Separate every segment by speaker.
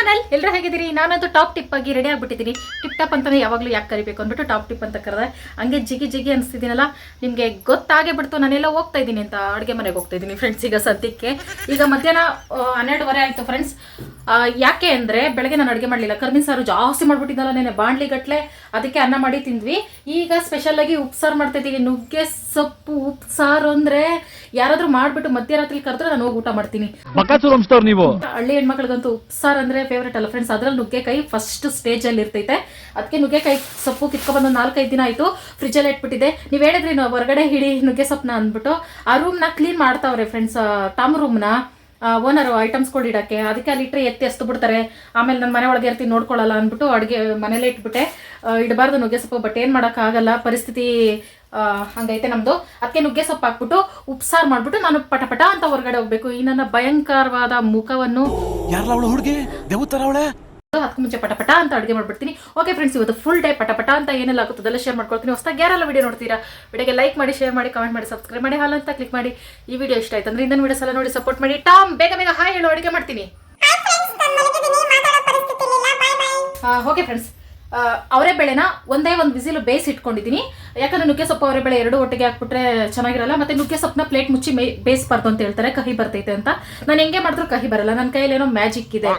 Speaker 1: Channel ಎಲ್ಲರೂ ಹೇಗಿದ್ದೀರಿ? ನಾನಂತೂ ಟಾಪ್ ಟಿಪ್ ಆಗಿ ರೆಡಿ ಆಗಿಬಿಟ್ಟಿದ್ದೀನಿ. ಟಿಪ್ ಟಾಪ್ ಅಂತಲೇ ಯಾವಾಗಲೂ ಯಾಕೆ ಕರಿಬೇಕು ಅಂದ್ಬಿಟ್ಟು ಟಾಪ್ ಟಿಪ್ ಅಂತ ಕರೆದೆ. ಹಂಗೆ ಜಿಗಿ ಜಿಗಿ ಅನಿಸ್ತಿದ್ದೀನಲ್ಲ, ನಿಮಗೆ ಗೊತ್ತಾಗೇ ಬಿಡ್ತು ನಾನೆಲ್ಲ ಹೋಗ್ತಾ ಇದ್ದೀನಿ ಅಂತ. ಅಡುಗೆ ಮನೆಗೆ ಹೋಗ್ತಾ ಇದ್ದೀನಿ ಫ್ರೆಂಡ್ಸ್. ಈಗ ಸದ್ಯಕ್ಕೆ ಈಗ ಮಧ್ಯಾಹ್ನ 12:30 ಆಯಿತು ಫ್ರೆಂಡ್ಸ್. ಯಾಕೆ ಅಂದರೆ ಬೆಳಗ್ಗೆ ನಾನು ಅಡುಗೆ ಮಾಡಲಿಲ್ಲ, ಕರ್ಮಿನ ಸಾರು ಜಾಸ್ತಿ ಮಾಡಿಬಿಟ್ಟಿದ್ದಲ್ಲ ನೆನೆ ಬಾಣಲಿ ಗಟ್ಟಲೆ, ಅದಕ್ಕೆ ಅನ್ನ ಮಾಡಿ ತಿಂದ್ವಿ. ಈಗ ಸ್ಪೆಷಲಾಗಿ ಉಪ್ಸಾರು ಮಾಡ್ತಾಯಿದ್ದೀವಿ. ನುಗ್ಗೆ ಸೊಪ್ಪು ಉಪ್ಸಾರು ಅಂದರೆ ಯಾರಾದರೂ ಮಾಡಿಬಿಟ್ಟು ಮಧ್ಯರಾತ್ರಿ ಕರೆದ್ರೆ ನಾನು ಹೋಗಿ ಊಟ ಮಾಡ್ತೀನಿ.
Speaker 2: ನೀವು
Speaker 1: ಹಳ್ಳಿ ಹೆಣ್ಮಕ್ಳಿಗಂತೂ ಉಪ್ಸಾರು ಅಂದರೆ ಫೇವ್ರೇಟ್ ಅಲ್ಲ ಫ್ರೆಂಡ್ಸ್. ಅದ್ರಲ್ಲಿ ನುಗ್ಗೆಕಾಯಿ ಫಸ್ಟ್ ಸ್ಟೇಜಲ್ಲಿ ಇರ್ತೈತೆ. ಅದಕ್ಕೆ ನುಗ್ಗೆಕಾಯಿ ಸೊಪ್ಪು ಕಿತ್ಕೊಬಂದು 4-5 ದಿನ ಆಯಿತು, ಫ್ರಿಜ್ಜಲ್ಲಿ ಇಟ್ಬಿಟ್ಟಿದೆ. ನೀವು ಹೇಳಿದ್ರಿ ನಾವು ಹೊರಗಡೆ ಹಿಡಿ ನುಗ್ಗೆ ಸೊಪ್ಪನ್ನ ಅಂದ್ಬಿಟ್ಟು ಆ ರೂಮ್ನ ಕ್ಲೀನ್ ಮಾಡ್ತಾವ್ರೆ ಫ್ರೆಂಡ್ಸ್. ಟಾಮ್ ರೂಮ್ನ ಓನರು ಐಟಮ್ಸ್ಗಳು ಇಡೋಕ್ಕೆ, ಅದಕ್ಕೆ ಅಲ್ಲಿ ಇಟ್ಟರೆ ಎತ್ತಿ ಎಸ್ತು ಬಿಡ್ತಾರೆ. ಆಮೇಲೆ ನನ್ನ ಮನೆ ಒಳಗೆ ಇರ್ತೀನಿ ನೋಡ್ಕೊಳ್ಳಲ್ಲ ಅಂದ್ಬಿಟ್ಟು ಅಡುಗೆ ಮನೇಲೇ ಇಟ್ಬಿಟ್ಟೆ. ಇಡಬಾರ್ದು ನುಗ್ಗೆ ಸೊಪ್ಪು, ಬಟ್ ಏನು ಮಾಡೋಕ್ಕಾಗಲ್ಲ, ಪರಿಸ್ಥಿತಿ ಹಂಗೈತೆ ನಮ್ಮದು. ಅದಕ್ಕೆ ನುಗ್ಗೆ ಸೊಪ್ಪು ಹಾಕ್ಬಿಟ್ಟು ಉಪ್ಸಾರು ಮಾಡಿಬಿಟ್ಟು ನಾನು ಪಟಪಟ ಅಂತ ಹೊರಗಡೆ ಹೋಗ್ಬೇಕು. ಈ ನನ್ನ ಭಯಂಕರವಾದ ಮುಖವನ್ನು ಅದಕ್ಕೆ ಮುಂಚೆ ಪಟಪಟ ಅಂತ ಅಡುಗೆ ಮಾಡ್ಬಿಡ್ತೀನಿ. ಓಕೆ ಫ್ರೆಂಡ್ಸ್, ಇವತ್ತು ಫುಲ್ ಡೇ ಪಟಪಟ ಅಂತ ಏನೆಲ್ಲ ಆಗುತ್ತದೆ ಅದೆಲ್ಲ ಶೇರ್ ಮಾಡ್ಕೊಳ್ತೀನಿ. ಹೊಸದಾಗಿ ಯಾರೆಲ್ಲ ವಿಡಿಯೋ ನೋಡ್ತೀರಾ, ವಿಡಿಯೋಗೆ ಲೈಕ್ ಮಾಡಿ, ಶೇರ್ ಮಾಡಿ, ಕಮೆಂಟ್ ಮಾಡಿ, ಸಬ್ಸ್ಕ್ರೈಬ್ ಮಾಡಿ, ಹಾಲ್ ಅಂತ ಕ್ಲಿಕ್ ಮಾಡಿ. ಈ ವಿಡಿಯೋ ಇಷ್ಟ ಆಯ್ತು ಅಂದ್ರೆ ಇನ್ನೊಂದು ವಿಡಿಯೋಸ್ ಎಲ್ಲ ನೋಡಿ ಸಪೋರ್ಟ್ ಮಾಡಿ. ಟಾಮ್ ಬೇಗ ಬೇಗ ಹಾಯ್ ಹೇಳು, ಅಡುಗೆ ಮಾಡ್ತೀನಿ. ಓಕೆ ಫ್ರೆಂಡ್ಸ್, ಅವರೇ ಬೇಳೆನ ಒಂದೇ ಒಂದು ವಿಸಿಲು ಬೇಯಿಸಿ ಇಟ್ಕೊಂಡಿದ್ದೀನಿ. ಯಾಕಂದರೆ ನುಗ್ಗೆ ಸೊಪ್ಪು ಅವರೇ ಬೇಳೆ ಎರಡು ಒಟ್ಟಿಗೆ ಹಾಕ್ಬಿಟ್ರೆ ಚೆನ್ನಾಗಿರಲ್ಲ. ಮತ್ತು ನುಗ್ಗೆ ಸೊಪ್ಪನ್ನ ಪ್ಲೇಟ್ ಮುಚ್ಚಿ ಬೇಯಿಸಬಾರ್ದು ಅಂತ ಹೇಳ್ತಾರೆ, ಕಹಿ ಬರ್ತೈತೆ ಅಂತ. ನಾನು ಹೆಂಗೆ ಮಾಡಿದ್ರು ಕಹಿ ಬರಲ್ಲ, ನನ್ನ ಕೈಯಲ್ಲಿ ಏನೋ ಮ್ಯಾಜಿಕ್ ಇದೆ.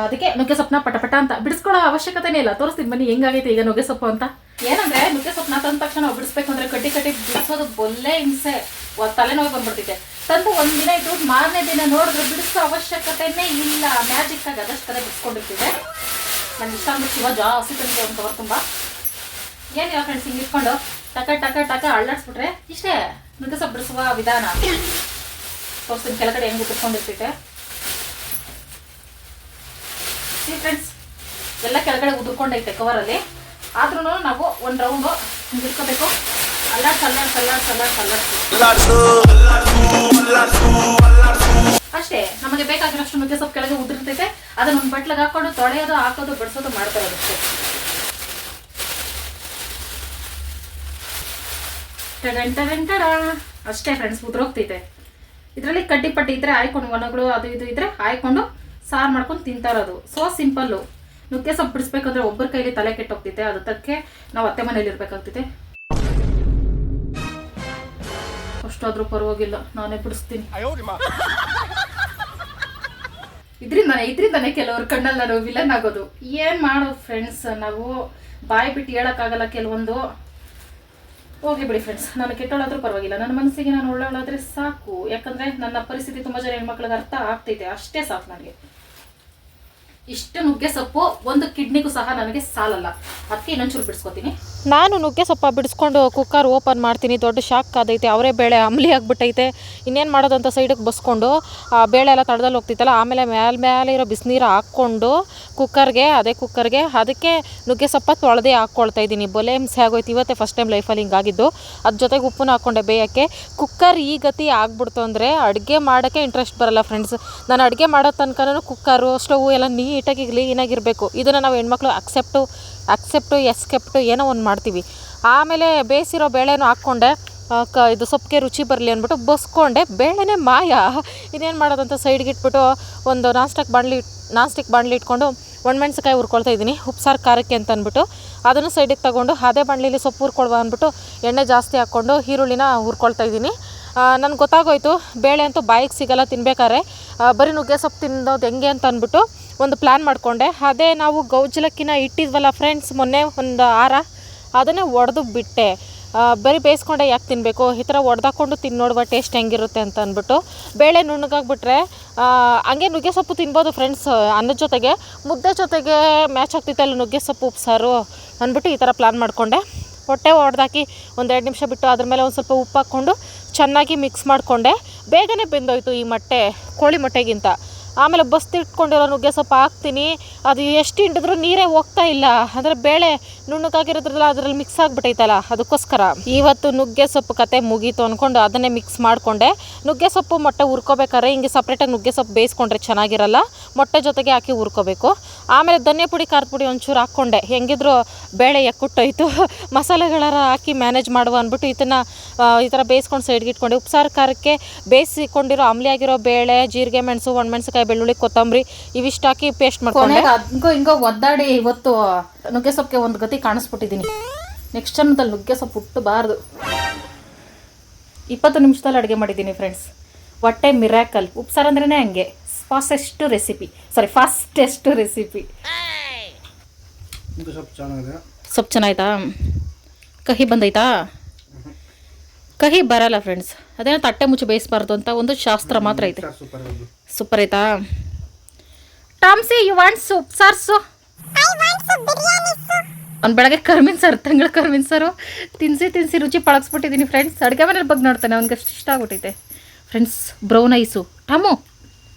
Speaker 1: ಅದಕ್ಕೆ ನುಗ್ಗೆ ಸೊಪ್ಪನ್ನ ಪಟಪಟ ಅಂತ ಬಿಡಿಸ್ಕೊಳ್ಳೋ ಅವಶ್ಯಕತೆನೇ ಇಲ್ಲ. ತೋರಿಸ್ತೀನಿ ಬನ್ನಿ ಹೆಂಗಾಗೈತೆ ಈಗ ನುಗ್ಗೆ ಸೊಪ್ಪು ಅಂತ. ಏನಂದರೆ ನುಗ್ಗೆ ಸೊಪ್ಪನ್ನ ತಂದ ತಕ್ಷಣ ಬಿಡಿಸ್ಬೇಕು ಅಂದರೆ ಕಟ್ಟಿ ಬಿಡಿಸೋದು ಬೊಲ್ಲೆ ಹಿಂಸೆ, ತಲೆನೋವು ಬಂದ್ಬಿಡ್ತೈತೆ. ತಂದು ಒಂದಿನ ಇಟ್ಟು ಮಾರನೇ ದಿನ ನೋಡಿದ್ರೆ ಬಿಡಿಸೋ ಅವಶ್ಯಕತೆನೇ ಇಲ್ಲ. ಮ್ಯಾಜಿಕ್ ಆಗಿ ಅದಷ್ಟು ಕಡೆ ಬಿಡಿಸ್ಕೊಂಡಿರ್ತಿದೆ. ನನಗೆ ಇಷ್ಟ ಅಂದ್ರೆ ಶಿವ ಜಾಸ್ತಿ ತಂದು ಒಂದು ಕವರ್ ತುಂಬ. ಏನಿಲ್ಲ ಫ್ರೆಂಡ್ಸ್, ಹಿಂಗೆ ಇಟ್ಕೊಂಡು ಟಕ ಅಳ್ಳಾಡ್ಸ್ಬಿಟ್ರೆ ಇಷ್ಟೇ ನುಗ್ಗೆ ಸೊಪ್ಪು ಬಿಡಿಸುವ ವಿಧಾನ. ತೋರಿಸ್ತೀನಿ ಕೆಳಗಡೆ ಹೆಂಗೆ ಉದುರ್ಕೊಂಡಿರ್ತೈತೆ. ಫ್ರೆಂಡ್ಸ್, ಎಲ್ಲ ಕೆಳಗಡೆ ಉದುರ್ಕೊಂಡೈತೆ ಕವರಲ್ಲಿ. ಆದ್ರೂ ನಾವು ಒಂದು ರೌಂಡು ಹಿಂಗೆ ಇಟ್ಕೋಬೇಕು. ಅಷ್ಟೇ, ನಮಗೆ ಬೇಕಾಗಿರೋಷ್ಟು ನುಗ್ಗೆ ಸೊಪ್ಪು ಕೆಳಗೆ ಉದುರ್ತೈತೆ. ಅದನ್ನ ಒಂದು ಬಟ್ಲಿಗೆ ಹಾಕೊಂಡು ತೊಳೆಯೋದು, ಹಾಕೋದು, ಬಡಿಸೋದು ಮಾಡ್ತಾ ಇರೋದಷ್ಟೇ. ಅಷ್ಟೇ ಫ್ರೆಂಡ್ಸ್, ಉದುರೋಗ್ತೈತೆ. ಇದರಲ್ಲಿ ಕಡ್ಡಿ ಪಟ್ಟಿ ಇದ್ರೆ ಹಾಯ್ಕೊಂಡು, ಒಣಗಳು ಅದು ಇದು ಇದ್ರೆ ಹಾಯ್ಕೊಂಡು ಸಾರು ಮಾಡ್ಕೊಂಡು ತಿಂತಾ ಇರೋದು. So simple. ನುಗ್ಗೆ ಸೊಪ್ಪು ಬಿಡಿಸ್ಬೇಕಂದ್ರೆ ಒಬ್ಬರ ಕೈಲಿ ತಲೆ ಕೆಟ್ಟೋಗ್ತೈತೆ. ಅದಕ್ಕೆ ನಾವು ಅತ್ತೆ ಮನೇಲಿ ಇರ್ಬೇಕಾಗ್ತೈತೆ. ಅಷ್ಟಾದ್ರೂ ಪರವಾಗಿಲ್ಲ, ನಾನೇ ಬಿಡಿಸ್ತೀನಿ. ಇದರಿಂದಾನೆ ಕೆಲವ್ರ ಕಣ್ಣಲ್ಲಿ ನಾನು ವಿಲನ್ ಆಗೋದು. ಏನು ಮಾಡೋದು ಫ್ರೆಂಡ್ಸ್, ನಾವು ಬಾಯಿ ಬಿಟ್ಟು ಹೇಳೋಕ್ಕಾಗಲ್ಲ ಕೆಲವೊಂದು. ಹೋಗಿ ಬಿಡಿ ಫ್ರೆಂಡ್ಸ್, ನಾನು ಕೆಟ್ಟೋಳಾದ್ರೂ ಪರವಾಗಿಲ್ಲ, ನನ್ನ ಮನಸ್ಸಿಗೆ ನಾನು ಒಳ್ಳೆಯವಳಾದರೆ ಸಾಕು. ಯಾಕಂದರೆ ನನ್ನ ಪರಿಸ್ಥಿತಿ ತುಂಬ ಜನ ಹೆಣ್ಮಕ್ಳಿಗೆ ಅರ್ಥ ಆಗ್ತೈತೆ, ಅಷ್ಟೇ ಸಾಕು ನನಗೆ. ಇಷ್ಟು ನುಗ್ಗೆ ಸೊಪ್ಪು ಒಂದು ಕಿಡ್ನಿಗೂ ಸಹ ನನಗೆ ಸಾಲಲ್ಲ. ಅದಕ್ಕೆ ಇನ್ನೊಂಚೂರು ಬಿಡಿಸ್ಕೊತೀನಿ.
Speaker 3: ನಾನು ನುಗ್ಗೆ ಸೊಪ್ಪು ಬಿಡಿಸ್ಕೊಂಡು ಕುಕ್ಕರ್ ಓಪನ್ ಮಾಡ್ತೀನಿ. ದೊಡ್ಡ ಶಾಕ್ ಆದೈತೆ, ಅವರೇ ಬೇಳೆ ಅಂಬ್ಲಿ ಆಗಿಬಿಟ್ಟೈತೆ. ಇನ್ನೇನು ಮಾಡೋದಂತ ಸೈಡಿಗೆ ಬಸ್ಕೊಂಡು ಆ ಬೇಳೆ ಎಲ್ಲ ತಡೆದಲ್ಲಿ ಹೋಗ್ತೈತಲ್ಲ, ಆಮೇಲೆ ಮೇಲೆ ಇರೋ ಬಿಸಿನೀರು ಹಾಕ್ಕೊಂಡು ಕುಕ್ಕರ್ಗೆ ಅದಕ್ಕೆ ನುಗ್ಗೆ ಸೊಪ್ಪು ತೊಳೆದೇ ಹಾಕ್ಕೊಳ್ತಾ ಇದ್ದೀನಿ. ಬೊಲೆ ಹಿಂಸೆ ಆಗೋಯ್ತು. ಇವತ್ತೇ ಫಸ್ಟ್ ಟೈಮ್ ಲೈಫಲ್ಲಿ ಹಿಂಗಾಗಿದ್ದು. ಅದ್ರ ಜೊತೆಗೆ ಉಪ್ಪನ್ನ ಹಾಕ್ಕೊಂಡೆ ಬೇಯೋಕ್ಕೆ. ಕುಕ್ಕರ್ ಈ ಗತಿ ಆಗ್ಬಿಡ್ತು ಅಂದರೆ ಅಡುಗೆ ಮಾಡೋಕ್ಕೆ ಇಂಟ್ರೆಸ್ಟ್ ಬರಲ್ಲ ಫ್ರೆಂಡ್ಸ್. ನಾನು ಅಡುಗೆ ಮಾಡೋ ತನಕನೂ ಕುಕ್ಕರು ಸ್ಟವ್ ಎಲ್ಲ ನೀಟಾಗಿ ಕ್ಲೀನಾಗಿರಬೇಕು. ಇದನ್ನು ನಾವು ಹೆಣ್ಮಕ್ಳು ಅಕ್ಸೆಪ್ಟು ಎಸ್ಕೆಪ್ಟು ಏನೋ ಒಂದು ಮಾಡ್ತೀವಿ. ಆಮೇಲೆ ಬೇಯಿಸಿರೋ ಬೇಳೆನೂ ಹಾಕ್ಕೊಂಡೆ. ಇದು ಸೊಪ್ಪಿಗೆ ರುಚಿ ಬರಲಿ ಅಂದ್ಬಿಟ್ಟು ಬಸ್ಕೊಂಡೆ. ಬೇಳೆನೇ ಮಾಯ. ಇನ್ನೇನು ಮಾಡೋದಂತ ಸೈಡ್ಗೆ ಇಟ್ಬಿಟ್ಟು ಒಂದು ನಾನ್ ಸ್ಟಿಕ್ ಬಾಣಲಿ ಇಟ್ಕೊಂಡು ಒಣಮೆಣ್ಸಿಕಾಯಿ ಹುರ್ಕೊಳ್ತಾ ಇದ್ದೀನಿ, ಉಪ್ಸಾರು ಖಾರಕ್ಕೆ ಅಂತ ಅಂದ್ಬಿಟ್ಟು. ಅದನ್ನು ಸೈಡಿಗೆ ತಗೊಂಡು ಅದೇ ಬಾಣಲಿಲಿ ಸೊಪ್ಪು ಹುರ್ಕೊಳ್ವ ಅಂದ್ಬಿಟ್ಟು ಎಣ್ಣೆ ಜಾಸ್ತಿ ಹಾಕ್ಕೊಂಡು ಈರುಳ್ಳಿನ ಹುರ್ಕೊಳ್ತಾ ಇದ್ದೀನಿ. ನನಗೆ ಗೊತ್ತಾಗೋಯ್ತು ಬೇಳೆ ಅಂತೂ ಬಾಯಿಗೆ ಸಿಗಲ್ಲ ತಿನ್ಬೇಕಾದ್ರೆ, ಬರೀ ನುಗ್ಗೆ ಸೊಪ್ಪು ತಿನ್ನೋದು ಹೆಂಗೆ ಅಂತ ಅಂದ್ಬಿಟ್ಟು ಒಂದು ಪ್ಲ್ಯಾನ್ ಮಾಡಿಕೊಂಡೆ. ಅದೇ ನಾವು ಗೌಜಲಕ್ಕಿನ ಇಟ್ಟಿದ್ವಲ್ಲ ಫ್ರೆಂಡ್ಸ್ ಮೊನ್ನೆ ಒಂದು ಅದನ್ನೇ ಒಡೆದು ಬಿಟ್ಟೆ. ಬರೀ ಬೇಯಿಸ್ಕೊಂಡೆ ಯಾಕೆ ತಿನ್ನಬೇಕು, ಈ ಥರ ಒಡೆದಾಕೊಂಡು ತಿನ್ನೋಡುವ ಟೇಸ್ಟ್ ಹೆಂಗಿರುತ್ತೆ ಅಂತ ಅಂದ್ಬಿಟ್ಟು. ಬೇಳೆ ನುಣ್ಣಗಾಗ್ಬಿಟ್ರೆ ಹಂಗೆ ನುಗ್ಗೆ ಸೊಪ್ಪು ತಿನ್ಬೋದು ಫ್ರೆಂಡ್ಸ್. ಅನ್ನದ ಜೊತೆಗೆ ಮುದ್ದೆ ಜೊತೆಗೆ ಮ್ಯಾಚ್ ಆಗ್ತಿತ್ತಲ್ಲ ನುಗ್ಗೆ ಸೊಪ್ಪು ಉಪ್ಸಾರು ಅಂದ್ಬಿಟ್ಟು ಈ ಥರ ಪ್ಲ್ಯಾನ್ ಮಾಡಿಕೊಂಡೆ. ಹೊಟ್ಟೆ ಹೊಡೆದಾಕಿ ಒಂದು 2 ನಿಮಿಷ ಬಿಟ್ಟು ಅದ್ರ ಮೇಲೆ ಒಂದು ಸ್ವಲ್ಪ ಉಪ್ಪು ಹಾಕ್ಕೊಂಡು ಚೆನ್ನಾಗಿ ಮಿಕ್ಸ್ ಮಾಡಿಕೊಂಡೆ. ಬೇಗನೆ ಬೆಂದೋಯ್ತು ಈ ಮೊಟ್ಟೆ ಕೋಳಿ ಮೊಟ್ಟೆಗಿಂತ. ಆಮೇಲೆ ಬಸ್ತಿಟ್ಕೊಂಡಿರೋ ನುಗ್ಗೆ ಸೊಪ್ಪು ಹಾಕ್ತೀನಿ. ಅದು ಎಷ್ಟು ಹಿಂಡಿದ್ರೂ ನೀರೇ ಹೋಗ್ತಾ ಇಲ್ಲ. ಅಂದರೆ ಬೇಳೆ ನುಣ್ಣಗಾಗಿರೋದ್ರಲ್ಲ ಅದರಲ್ಲಿ ಮಿಕ್ಸ್ ಆಗಿಬಿಟ್ಟೈತಲ್ಲ, ಅದಕ್ಕೋಸ್ಕರ ಇವತ್ತು ನುಗ್ಗೆ ಸೊಪ್ಪು ಕತೆ ಮುಗೀತು ಅಂದ್ಕೊಂಡು ಅದನ್ನೇ ಮಿಕ್ಸ್ ಮಾಡಿಕೊಂಡೆ. ನುಗ್ಗೆ ಸೊಪ್ಪು ಮೊಟ್ಟೆ ಹುರ್ಕೋಬೇಕಾದ್ರೆ ಹಿಂಗೆ ಸಪ್ರೇಟಾಗಿ ನುಗ್ಗೆ ಸೊಪ್ಪು ಬೇಯಿಸ್ಕೊಂಡ್ರೆ ಚೆನ್ನಾಗಿರಲ್ಲ, ಮೊಟ್ಟೆ ಜೊತೆಗೆ ಹಾಕಿ ಹುರ್ಕೋಬೇಕು. ಆಮೇಲೆ ಧನಿಯಾ ಪುಡಿ ಖಾರದ ಪುಡಿ ಒಂಚೂರು ಹಾಕ್ಕೊಂಡೆ. ಹೆಂಗಿದ್ರು ಬೇಳೆ ಎಕ್ಕುಟ್ಟೋಯ್ತು, ಮಸಾಲೆಗಳಾರ ಹಾಕಿ ಮ್ಯಾನೇಜ್ ಮಾಡುವ ಅಂದ್ಬಿಟ್ಟು ಇದನ್ನು ಈ ಥರ ಬೇಯಿಸ್ಕೊಂಡು ಸೈಡ್ಗೆ ಇಟ್ಕೊಂಡೆ. ಉಪ್ಸಾರು ಖಾರಕ್ಕೆ ಬೇಯಿಸಿಕೊಂಡಿರೋ ಅಂಬ್ಲಿ ಆಗಿರೋ ಬೇಳೆ, ಜೀರಿಗೆ ಮೆಣಸು, ಒಣಮೆಣ್ಸಿಕಾಯಿ ಬೆಳ್ಳುಳ್ಳಿ ಕೊತ್ತಂಬರಿ ಇವಿಷ್ಟು ಹಾಕಿ ಪೇಸ್ಟ್ ಮಾಡ್ಕೊಂಡೆ.
Speaker 1: ಹಂಗೋ ಹಿಂಗೋ ಒದ್ದಾಡಿ ಇವತ್ತು ನುಗ್ಗೆ ಸೊಪ್ಪಿಗೆ ಒಂದು ಗತಿ ಕಾಣಿಸ್ಬಿಟ್ಟಿದ್ದೀನಿ. ನೆಕ್ಸ್ಟ್ ಟೈಮ್ದಲ್ಲಿ ನುಗ್ಗೆ ಸೊಪ್ಪು ಹುಟ್ಟಬಾರ್ದು. 20 ನಿಮಿಷದಲ್ಲಿ ಅಡುಗೆ ಮಾಡಿದ್ದೀನಿ ಫ್ರೆಂಡ್ಸ್. ಹೊಟ್ಟೆ ಮಿರಾಕಲ್. ಉಪ್ಸಾರು ಅಂದ್ರೇ ಹಂಗೆ ಫಾಸ್ಟೆಸ್ಟ್ ರೆಸಿಪಿ. ಸೊಪ್ಪು ಚೆನ್ನಾಯ್ತಾ? ಕಹಿ ಬಂದೈತಾ? ಕಹಿ ಬರಲ್ಲ ಫ್ರೆಂಡ್ಸ್. ಅದೇನೋ ತಟ್ಟೆ ಮುಚ್ಚಿ ಬೇಯಿಸಬಾರ್ದು ಅಂತ ಒಂದು ಶಾಸ್ತ್ರ ಮಾತ್ರ ಐತೆ. ಸೂಪರ್ ಆಯ್ತಾ? ಟಾಮ್ಸಿ ಯು ವಾಂಟ್ ಸೂಪ್ ಸಾರ್ಸು? ಅವ್ನು ಬೆಳಗ್ಗೆ ಕರ್ಮಿನ್ ಸಾರು, ತಂಗಳ ಕರ್ಮಿನ್ ಸಾರು ತಿನ್ಸಿ ರುಚಿ ಪಳಗಿಸ್ಬಿಟ್ಟಿದ್ದೀನಿ ಫ್ರೆಂಡ್ಸ್. ಅಡುಗೆ ಮನೇಲಿ ಬಗ್ಗೆ ನೋಡ್ತಾನೆ, ಅವ್ನಿಗೆ ಅಷ್ಟು ಇಷ್ಟ ಆಗ್ಬಿಟ್ಟೈತೆ ಫ್ರೆಂಡ್ಸ್. Brown ice. ಟಾಮು,